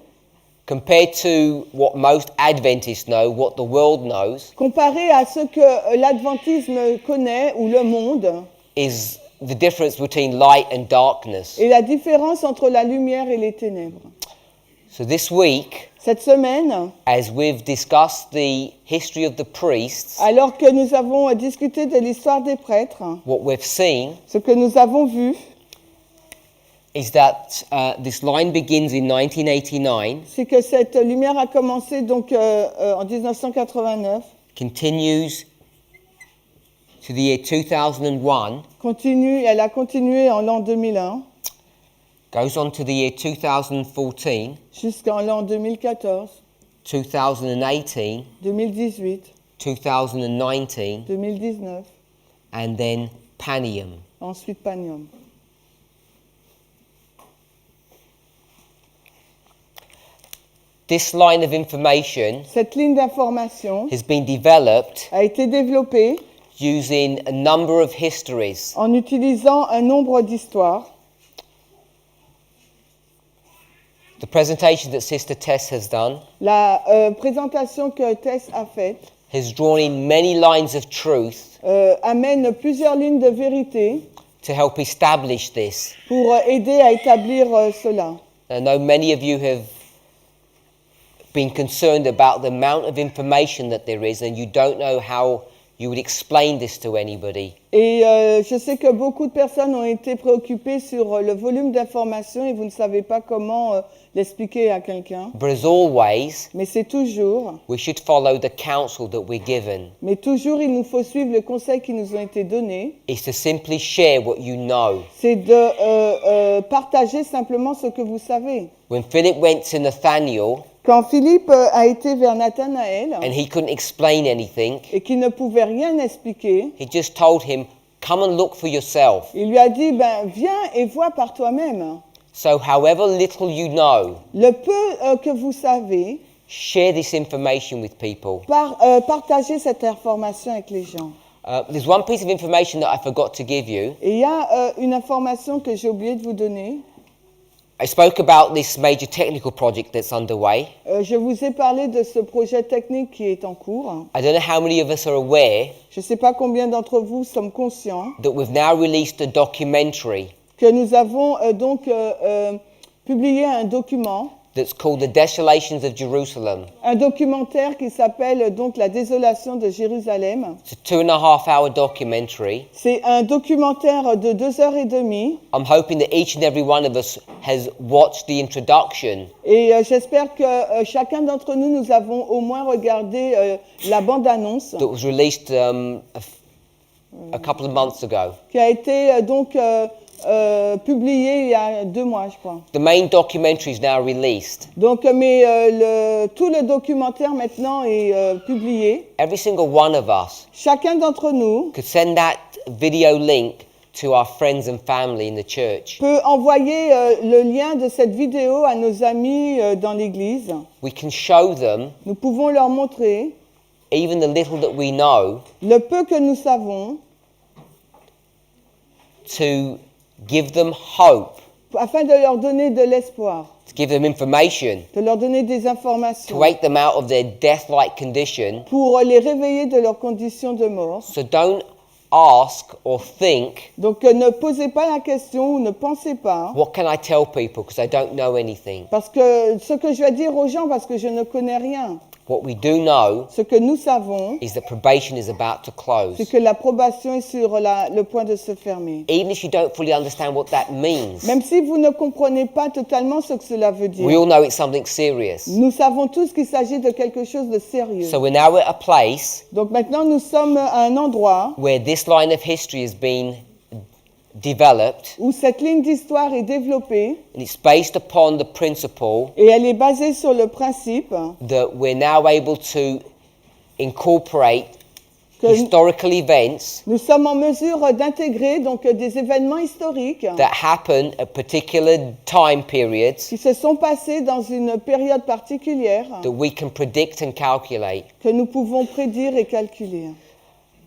compared to what most Adventists know, what the world knows, comparé à ce que l'adventisme connaît ou le monde, is the difference between light and darkness. et la différence entre la lumière et les ténèbres. So this week, Cette semaine, as we've discussed the history of the priests, alors que nous avons discuté de l'histoire des prêtres, what we've seen ce que nous avons vu, is that this line begins in 1989, c'est que cette lumière a commencé donc en 1989, continues to the year 2001, elle a continué en l'an 2001 goes on to the year 2014, jusqu'en l'an 2014, 2018, 2018, 2019, 2019, and then Panium. ensuite Panium. This line of information Cette ligne d'information has been developed a été développée using a number of histories. en utilisant un nombre d'histoires. The presentation that Sister Tess has done La présentation que Tess a faite has drawn in many lines of truth amène plusieurs lignes de vérité to help establish this. pour aider à établir cela. I know many of you have been concerned about the amount of information that there is, and you don't know how you would explain this to anybody. Et je sais que beaucoup de personnes ont été préoccupées sur le volume d'informations et vous ne savez pas comment l'expliquer à quelqu'un. But as always, Mais c'est toujours, we should follow the counsel that we're given. mais toujours il nous faut suivre le conseil qui nous ont été donnés. It's to simply share what you know. C'est de partager simplement ce que vous savez. When Philip went to Nathanael Quand Philippe a été vers Nathanaël and he couldn't explain anything, et qu'il ne pouvait rien expliquer, he just told him, come and look for yourself. il lui a dit, viens et vois par toi-même. So however little you know, Le peu que vous savez, share this information with people. partagez cette information avec les gens. There's one piece of information that I forgot to give you. Et il y a une information que j'ai oublié de vous donner. I spoke about this major technical project that's underway. Je vous ai parlé de ce projet technique qui est en cours. I don't know how many of us are aware Je ne sais pas combien d'entre vous sommes conscients that we've now released a documentary que nous avons publié un document, that's called The Desolations of Jerusalem. un documentaire qui s'appelle donc La désolation de Jérusalem. It's a 2.5-hour documentary. C'est un documentaire de 2h30 I'm hoping that each and every one of us has watched the introduction et j'espère que chacun d'entre nous, nous avons au moins regardé la bande-annonce that was released a couple of months ago. qui a été publiée il y a 2 mois, je crois. The main documentary is now released. Donc, tout le documentaire maintenant est publié. Every single one of us Chacun d'entre nous could send that video link to our friends and family in the church. peut envoyer le lien de cette vidéo à nos amis dans l'église. We can show them Nous pouvons leur montrer even the little that we know le peu que nous savons to give them hope, afin de leur donner de l'espoir, to give them information, de leur donner des to informations wake them out of their death-like condition. pour les réveiller de leur condition de mort. So don't ask or think, Donc ne posez pas la question ou ne pensez pas, what can I tell people because I don't know anything? parce que ce que je vais dire aux gens, parce que je ne connais rien. What we do know Ce que nous savons, is that probation is about to close. c'est que la probation est sur le point de se fermer. Even if you don't fully understand what that means, Même si vous ne comprenez pas totalement ce que cela veut we dire, all know it's something serious. nous savons tous qu'il s'agit de quelque chose de sérieux. So we're now at a place Donc maintenant, nous sommes à un endroit where this line of history has been developed, où cette ligne d'histoire est développée and it's based upon the principle et elle est basée sur le principe that we're now able to incorporate que historical events nous sommes en mesure d'intégrer donc des événements historiques that happen at particular time periods qui se sont passés dans une période particulière that we can predict and calculate. que nous pouvons prédire et calculer.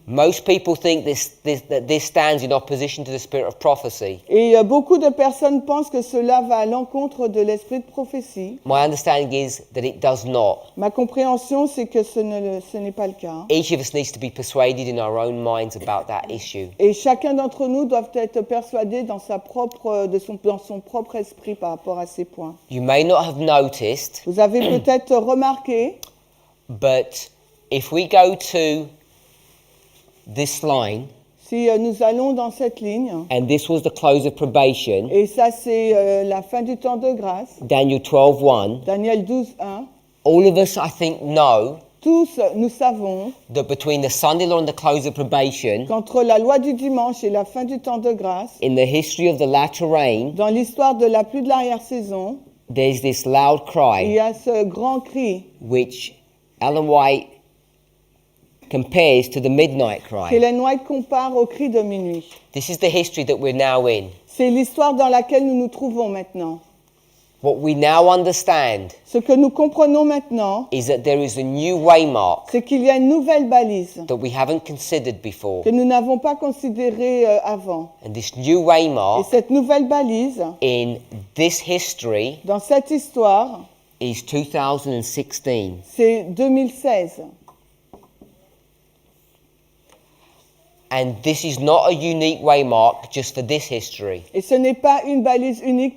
Most people think that this stands in opposition to the spirit of prophecy. Et beaucoup de personnes pensent que cela va à l'encontre de l'esprit de prophétie. My understanding is that it does not. Ma compréhension, c'est que ce n'est pas le cas. Each of us needs to be persuaded in our own minds about that issue. Et chacun d'entre nous doit être persuadé dans son propre esprit par rapport à ces points. You may not have noticed, Vous avez peut-être remarqué, but if we go to this line, si nous allons dans cette ligne, and this was the close of probation, et ça c'est la fin du temps de grâce, Daniel 12:1, Daniel 12:1, all of us, I think, know tous nous savons that between the Sunday law and the close of probation, qu'entre la loi du dimanche et la fin du temps de grâce, in the history of the latter rain, dans l'histoire de la pluie de l'arrière-saison, there's this loud il cry y a ce grand cri which Ellen White compares to the midnight cry. qu'Ellen White compare au cri de minuit. This is the history that we're now in. C'est l'histoire dans laquelle nous nous trouvons maintenant. What we now understand Ce que nous comprenons maintenant, is that there is a new waymark c'est qu'il y a une nouvelle balise that we haven't considered before. que nous n'avons pas considérée avant. And this new Et waymark cette nouvelle balise, in this history dans cette histoire, is 2016. c'est 2016. And this is not a unique waymark just for this history. Et ce n'est pas une balise unique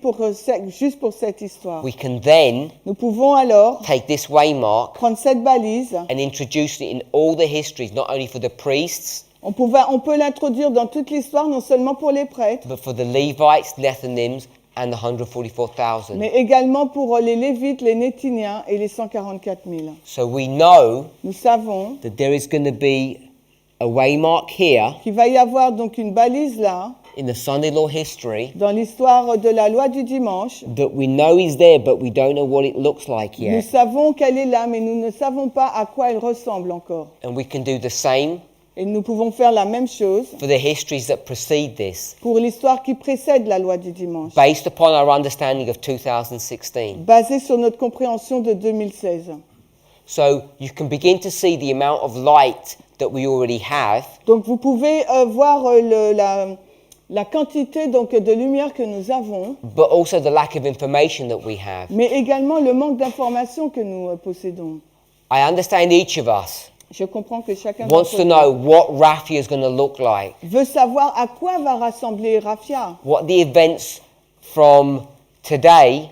juste pour cette histoire. We can then Nous pouvons alors take this waymark prendre cette balise, and introduce it in all the histories, not only for the priests, on peut l'introduire dans toute l'histoire, non seulement pour les prêtres, but for the Levites, Nethinims, and the 144,000. mais également pour les Lévites, les Néthiniens et les 144 000. So we know Nous savons that there is going to be a waymark here qu'il va y avoir donc une balise là in the Sunday law history dans l'histoire de la loi du dimanche. that we know is there, but we don't know what it looks like Nous yet. savons qu'elle est là, mais nous ne savons pas à quoi elle ressemble encore. And we can do the same Et nous pouvons faire la même chose for the histories that precede this, pour l'histoire qui précède la loi du dimanche, based upon our understanding of 2016. basée sur notre compréhension de 2016. So you can begin to see the amount of light that we already have, Donc vous pouvez voir la quantité donc, de lumière que nous avons, but also the lack of information that we have. mais également le manque d'informations que nous possédons. I understand each of us Je comprends que chacun wants to know what Raffia is going to look like, veut savoir à quoi va rassembler Raffia, what the events from today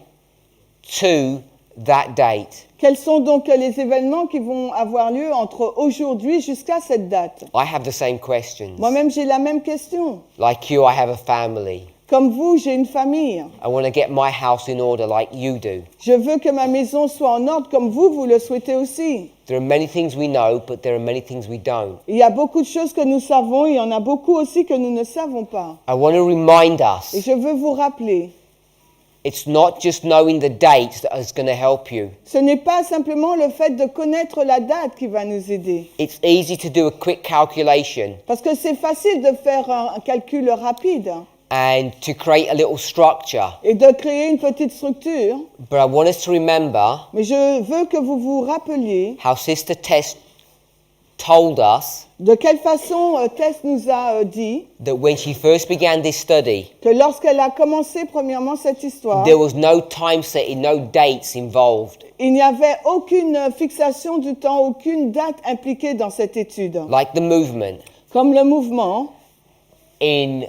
to that date. quels sont donc les événements qui vont avoir lieu entre aujourd'hui jusqu'à cette date. I have the same questions. Moi-même, j'ai la même question. Like you, I have a family. Comme vous, j'ai une famille. I want to get my house in order like you do. Je veux que ma maison soit en ordre comme vous le souhaitez aussi. There are many things we know, but there are many things we don't. Il y a beaucoup de choses que nous savons, il y en a beaucoup aussi que nous ne savons pas. I want to remind Et us, je veux vous rappeler, it's not just knowing the date that is going to help you. ce n'est pas simplement le fait de connaître la date qui va nous aider. It's easy to do a quick calculation Parce que c'est facile de faire un calcul rapide and to create a little structure. et de créer une petite structure. But I want us to remember Mais je veux que vous vous rappeliez how Sister Tess told us de quelle façon Tess nous a dit that when she first began this study, que lorsqu'elle a commencé premièrement cette histoire, there was no time setting, no dates involved. il n'y avait aucune fixation du temps, aucune date impliquée dans cette étude. Like the movement Comme le mouvement, in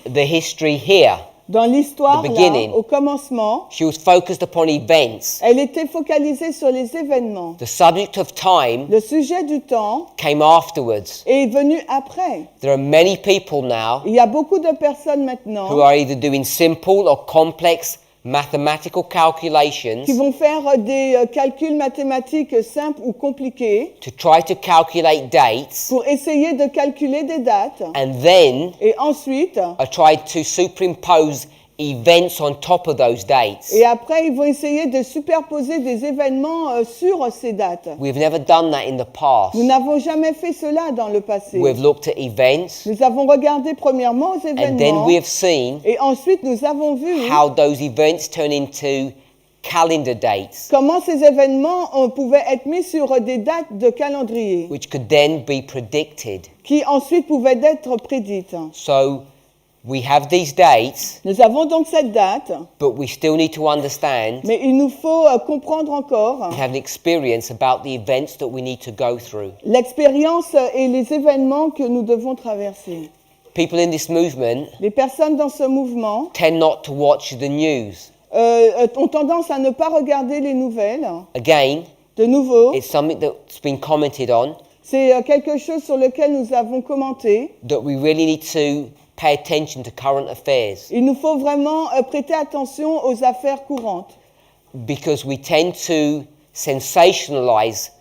the history here, dans l'histoire, The là, beginning. au commencement, she was focused upon events. elle était focalisée sur les événements. The subject of time Le sujet du temps came afterwards. est venu après. There are many people now Il y a beaucoup de personnes maintenant who are either doing simple or complex mathematical calculations qui vont faire des calculs mathématiques simples ou compliqués to try to calculate dates pour essayer de calculer des dates and then et ensuite, are tried to superimpose events on top of those dates. et après ils vont essayer de superposer des événements sur ces dates. We've never done that in the past. Nous n'avons jamais fait cela dans le passé. We've looked at events Nous avons regardé premièrement aux and then événements we have seen et ensuite nous avons vu how those events turn into calendar dates, comment ces événements pouvaient être mis sur des dates de calendrier which could then be predicted. qui ensuite pouvaient être prédites. So we have these dates, Nous avons donc cette date, but we still need to understand mais il nous faut comprendre encore and have an experience about the events that we need to go through. l'expérience et les événements que nous devons traverser. People in this movement Les personnes dans ce mouvement tend not to watch the news. ont tendance à ne pas regarder les nouvelles. Again, De nouveau, it's something that's been commented on c'est quelque chose sur lequel nous avons commenté. that we really need to pay attention to current affairs Il nous faut vraiment prêter attention aux affaires courantes because we tend to sensationalize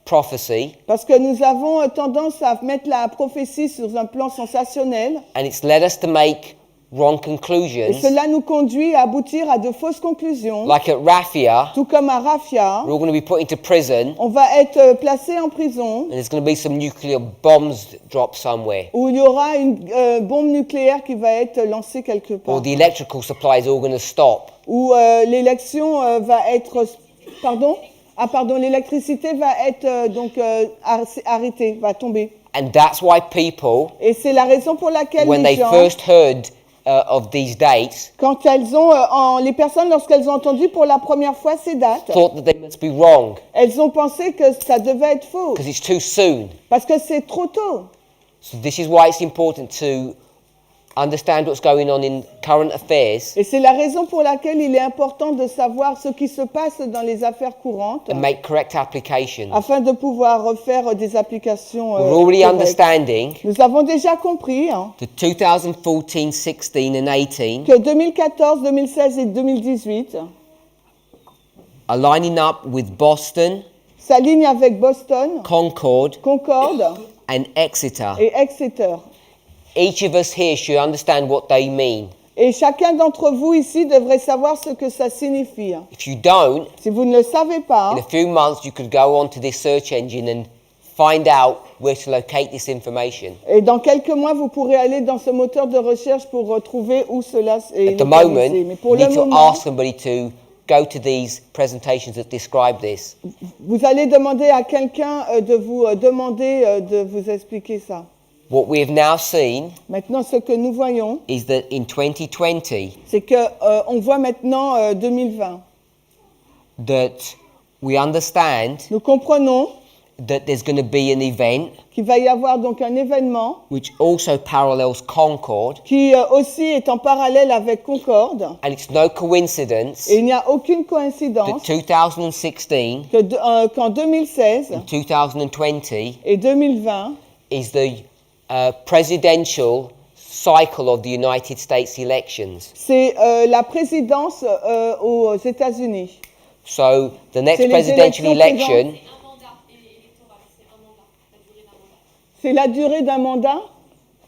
prophecy parce que nous avons tendance à mettre la prophétie sur un plan sensationnel and it's led us to make wrong et conclusions. cela nous conduit à aboutir à de fausses conclusions. Like at Raffia, Tout comme à Raffia, we're all going to be put into prison on va être placé en prison and there's going to be some nuclear bombs dropped somewhere, où il y aura une bombe nucléaire qui va être lancée quelque part, or the electrical supply is all going to stop. où l'élection va être, l'électricité va être arrêtée, va tomber. And that's why people, Et c'est la raison pour laquelle when les they gens, first heard of these dates, quand elles ont, les personnes, lorsqu'elles ont entendu pour la première fois ces dates, thought that they must be wrong elles ont pensé que ça devait être faux, because it's too soon. parce que c'est trop tôt. So this is why it's important to understand what's going on in current affairs Et c'est la raison pour laquelle il est important de savoir ce qui se passe dans les affaires courantes, and make correct applications. afin de pouvoir faire des applications We're already correctes. understanding Nous avons déjà compris the 2014, 16 and 18 que 2014, 2016 et 2018 are lining up with Boston, s'alignent avec Boston, Concord Concorde and Exeter. et Exeter. Each of us here should understand what they mean. Et chacun d'entre vous ici devrait savoir ce que ça signifie. If you don't, Si vous ne le savez pas, in a few months you could go onto this search engine and find out where to locate this information. et dans quelques mois, vous pourrez aller dans ce moteur de recherche pour retrouver où cela est At the moment, localisé. Mais pour you le need to moment, ask somebody to go to these presentations that describe this. vous allez demander à quelqu'un de vous demander de vous expliquer ça. What we have now seen Maintenant, ce que nous voyons, is that in 2020 c'est que on voit maintenant 2020. that we understand Nous comprenons that there's going to be an event qu'il va y avoir donc un événement which also parallels Concord, qui aussi est en parallèle avec Concorde. and it's no coincidence Et il n'y a aucune that coïncidence 2016 qu'en 2016 and 2020 et 2020 is the presidential cycle of the United States elections. c'est la présidence aux États-Unis. So the next C'est les presidential élections election C'est la durée d'un mandat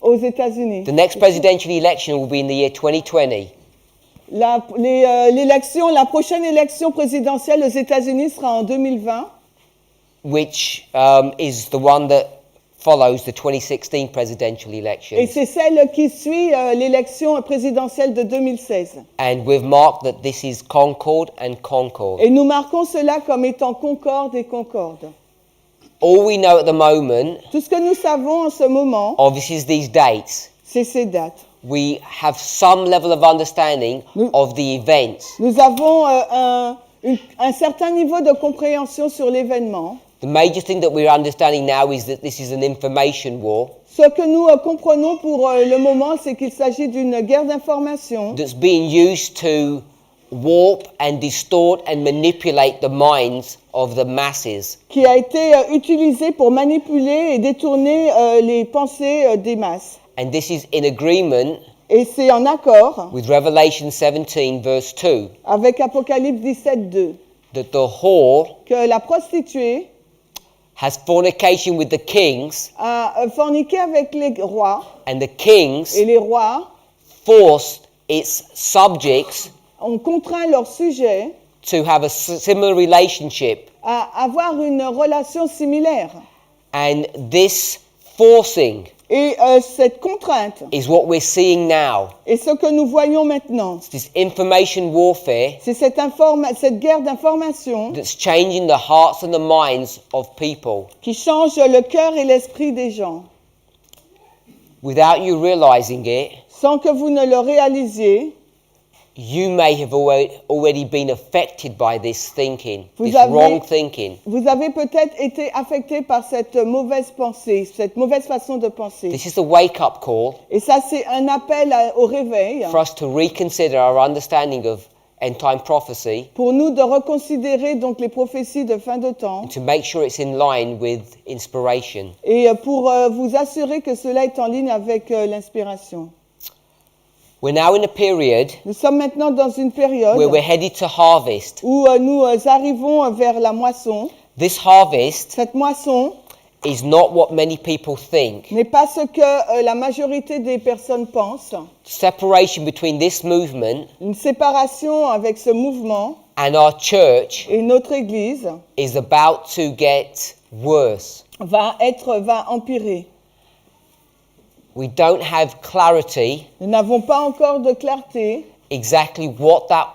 aux États-Unis. the next presidential election will be in the year 2020. La prochaine élection présidentielle aux États-Unis sera en 2020, which is the one that follows the 2016 presidential et elections. c'est celle qui suit l'élection présidentielle de 2016. And we've marked that this is Concord and Concord. Et nous marquons cela comme étant Concorde et Concorde. All we know at the moment Tout ce que nous savons en ce moment, of this is these dates. c'est ces dates. We have some level of understanding of the events. Nous avons un certain niveau de compréhension sur l'événement. The major thing that we're understanding now is that this is an information war Ce que nous comprenons pour le moment, c'est qu'il s'agit d'une guerre d'information that's being used to warp and distort and manipulate the minds of the masses. qui a été utilisée pour manipuler et détourner les pensées des masses. And this is in agreement Et c'est en accord with Revelation 17 verse 2 avec Apocalypse 17:2 that the whore que la prostituée has fornication with the kings, a forniqué avec les rois and the kings et les rois forced its subjects ont contraint leurs sujets to have a similar relationship. à avoir une relation similaire. And this forcing Et cette contrainte is what we're seeing now. est ce que nous voyons maintenant. It's this information warfare C'est cette guerre d'information that's changing the hearts and the minds of people qui change le cœur et l'esprit des gens. without you realizing it. Sans que vous ne le réalisiez, You may have already been affected by this thinking, Vous this avez- wrong thinking. vous avez peut-être été affecté par cette mauvaise pensée, cette mauvaise façon de penser. This is the wake-up call Et ça, c'est un appel au réveil for us to reconsider our understanding of end-time prophecy pour nous de reconsidérer donc les prophéties de fin de temps and to make sure it's in line with inspiration. et pour vous assurer que cela est en ligne avec l'inspiration. We're now in a period Nous sommes maintenant dans une période where we're headed to harvest. où nous arrivons vers la moisson. This harvest Cette moisson is not what many people think. n'est pas ce que la majorité des personnes pensent. Separation between this movement Une séparation avec ce mouvement and our church et notre Église is about to get worse. va empirer. We don't have clarity Nous n'avons pas encore de clarté exactly what that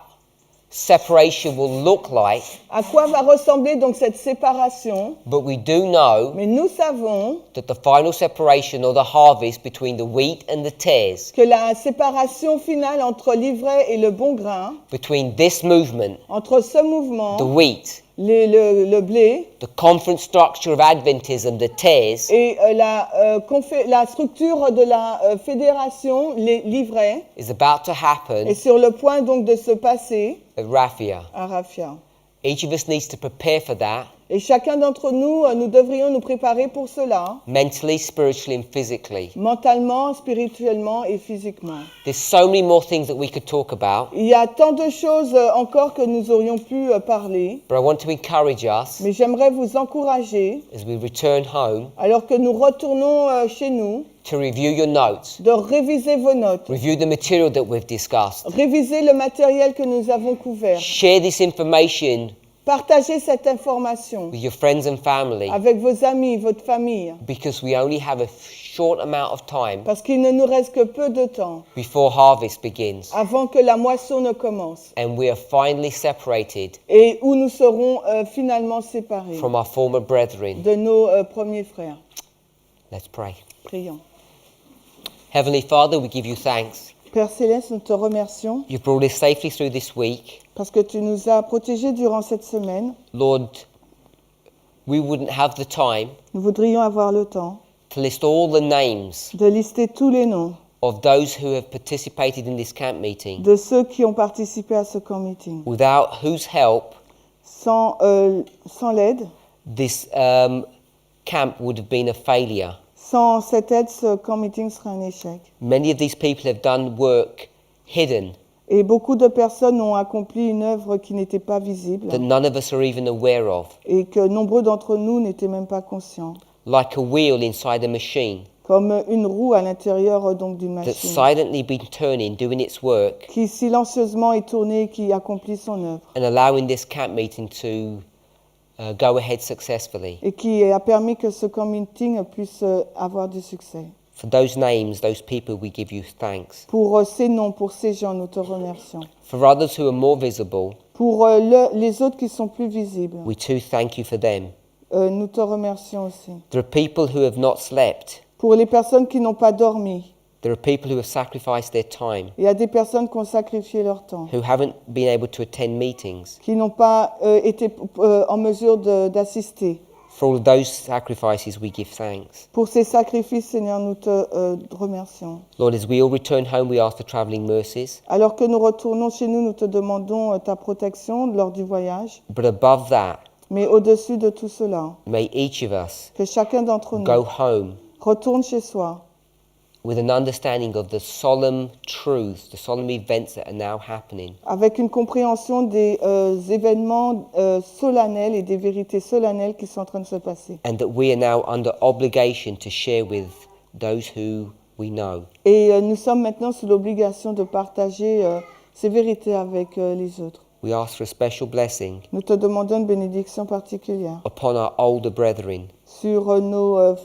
separation will look like, à quoi va ressembler donc cette séparation, but we do know mais nous savons that the final separation or the harvest between the wheat and the tares, que la séparation finale entre l'ivraie et le bon grain, between this movement, entre ce mouvement, the wheat, le blé the conference structure of Adventism, the tares, et la structure de la fédération, l'ivraie, is about to est happen sur le point donc de se passer at Raphia. à Raphia. Each of us needs to prepare for that Et chacun d'entre nous, nous devrions nous préparer pour cela, mentally, spiritually, and physically. mentalement, spirituellement et physiquement. There's so many more things that we could talk about, Il y a tant de choses encore que nous aurions pu parler, but I want to encourage us mais j'aimerais vous encourager, as we return home alors que nous retournons chez nous, to review your notes, de réviser vos notes, review the material that we've discussed, réviser le matériel que nous avons couvert, share this information partagez cette information with your friends and family, avec vos amis, votre famille, because we only have a short amount of time parce qu'il ne nous reste que peu de temps before harvest begins, avant que la moisson ne commence and we are finally separated et où nous serons finalement séparés from our former brethren. de nos premiers frères. Let's pray. Prions. Heavenly Father, we give you thanks. Père Céleste, nous te remercions You've brought us safely through this week. parce que tu nous as protégés durant cette semaine. Lord, we wouldn't have the time Nous voudrions avoir le temps to list all the names de lister tous les noms of those who have participated in this camp meeting, de ceux qui ont participé à ce camp meeting. without whose help Sans l'aide, this camp would have been a failure. sans cette aide, ce camp meeting serait un échec. Many of these people have done work hidden Et beaucoup de personnes ont accompli une œuvre qui n'était pas visible that none of us are even aware of, et que nombreux d'entre nous n'étaient même pas conscients. like a wheel inside a machine Comme une roue à l'intérieur donc d'une that's machine silently been turning, doing its work, qui silencieusement est tournée et qui accomplit son œuvre and allowing this camp meeting to go ahead successfully. et qui a permis que ce camp meeting puisse avoir du succès. For those names, those people, we give you thanks. Pour ces noms, pour ces gens, nous te remercions. For others who are more visible, Pour les autres qui sont plus visibles, we too thank you for them. nous te remercions aussi. There are people who have not slept. Pour les personnes qui n'ont pas dormi, There are people who have sacrificed their time, il y a des personnes qui ont sacrifié leur temps, who haven't been able to attend meetings. qui n'ont pas été en mesure d'assister. For all of those sacrifices, we give thanks. Pour ces sacrifices, Seigneur, nous te remercions. Lord, as we all return home, we ask for travelling mercies. Alors que nous retournons chez nous, nous te demandons ta protection lors du voyage. But above that, Mais au-dessus de tout cela, may each of us que chacun d'entre go nous home retourne chez soi with an understanding of the solemn truths, the solemn events that are now happening, avec une compréhension des événements solennels et des vérités solennelles qui sont en train de se passer. and that we are now under obligation to share with those who we know. Et nous sommes maintenant sous l'obligation de partager ces vérités avec les autres. We ask for a special blessing Nous te demandons une bénédiction particulière upon our older brethren sur nos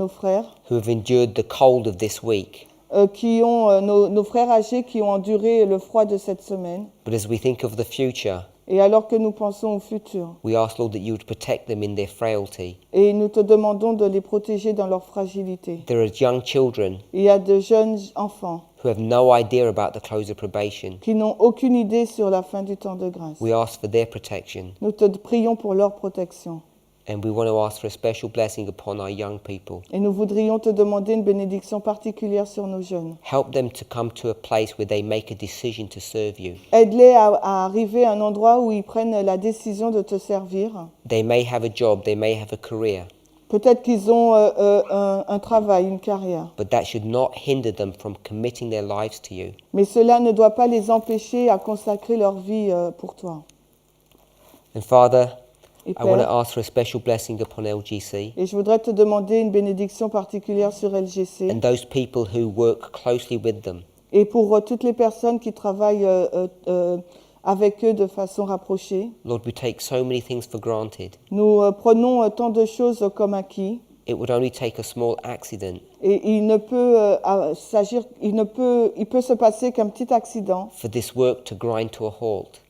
frères, who have endured the cold of this week. qui ont nos frères âgés qui ont enduré le froid de cette semaine. But as we think of the future, Et alors que nous pensons au futur, we ask, Lord, that you would protect them in their frailty. et nous te demandons de les protéger dans leur fragilité. There are young children Il y a de jeunes enfants who have no idea about the close of probation. qui n'ont aucune idée sur la fin du temps de grâce. We ask for their protection, Nous te prions pour leur protection. and we want to ask for a special blessing upon our young people. Et nous voudrions te demander une bénédiction particulière sur nos jeunes. Help them to come to a place where they make a decision to serve you. Aide-les à arriver à un endroit où ils prennent la décision de te servir. They may have a job, they may have a career, Peut-être qu'ils ont un travail, une carrière. but that should not hinder them from committing their lives to you. Mais cela ne doit pas les empêcher à consacrer leur vie pour toi. And Father, Et I want to Père, ask for a special blessing upon LGC et je voudrais te demander une bénédiction particulière sur LGC and those people who work closely with them. et pour toutes les personnes qui travaillent avec eux de façon rapprochée. Lord, we take so many things for granted. Nous prenons tant de choses comme acquis It would only take a small accident et il peut se passer qu'un petit accident for this work to grind to a halt,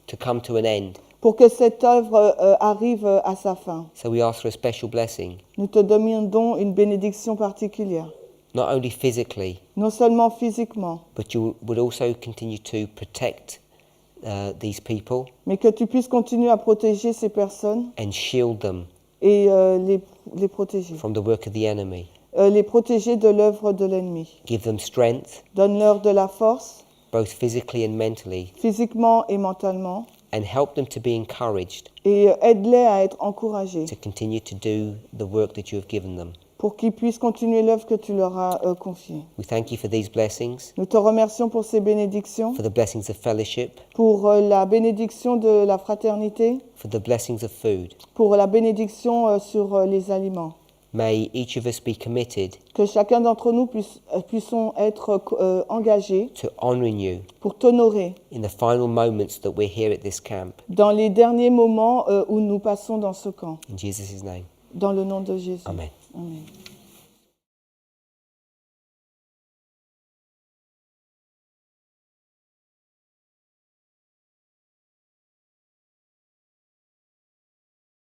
to come to an end. pour que cette œuvre arrive à sa fin. So we ask for a special blessing, Nous te demandons une bénédiction particulière, not only physically, non seulement physiquement, but you would also continue to protect these people mais que tu puisses continuer à protéger ces personnes and shield them et les protéger. from the work of the enemy. Les protéger de l'œuvre de l'ennemi. Give them strength, Donne-leur de la force, both physically and mentally, physiquement et mentalement, and help them to be encouraged et aide-les à être encouragés to continue to do the work that you have given them. pour qu'ils puissent continuer l'œuvre que tu leur as confiée. We thank you for these blessings, Nous te remercions pour ces bénédictions, for the blessings of fellowship, pour la bénédiction de la fraternité, for the blessings of food. pour la bénédiction sur les aliments. May each of us be committed Que chacun d'entre nous puissions être engagés to honouring you pour t'honorer in the final moments that we're here at this camp. dans les derniers moments où nous passons dans ce camp. In Jesus' name, Dans le nom de Jésus. amen. Amen.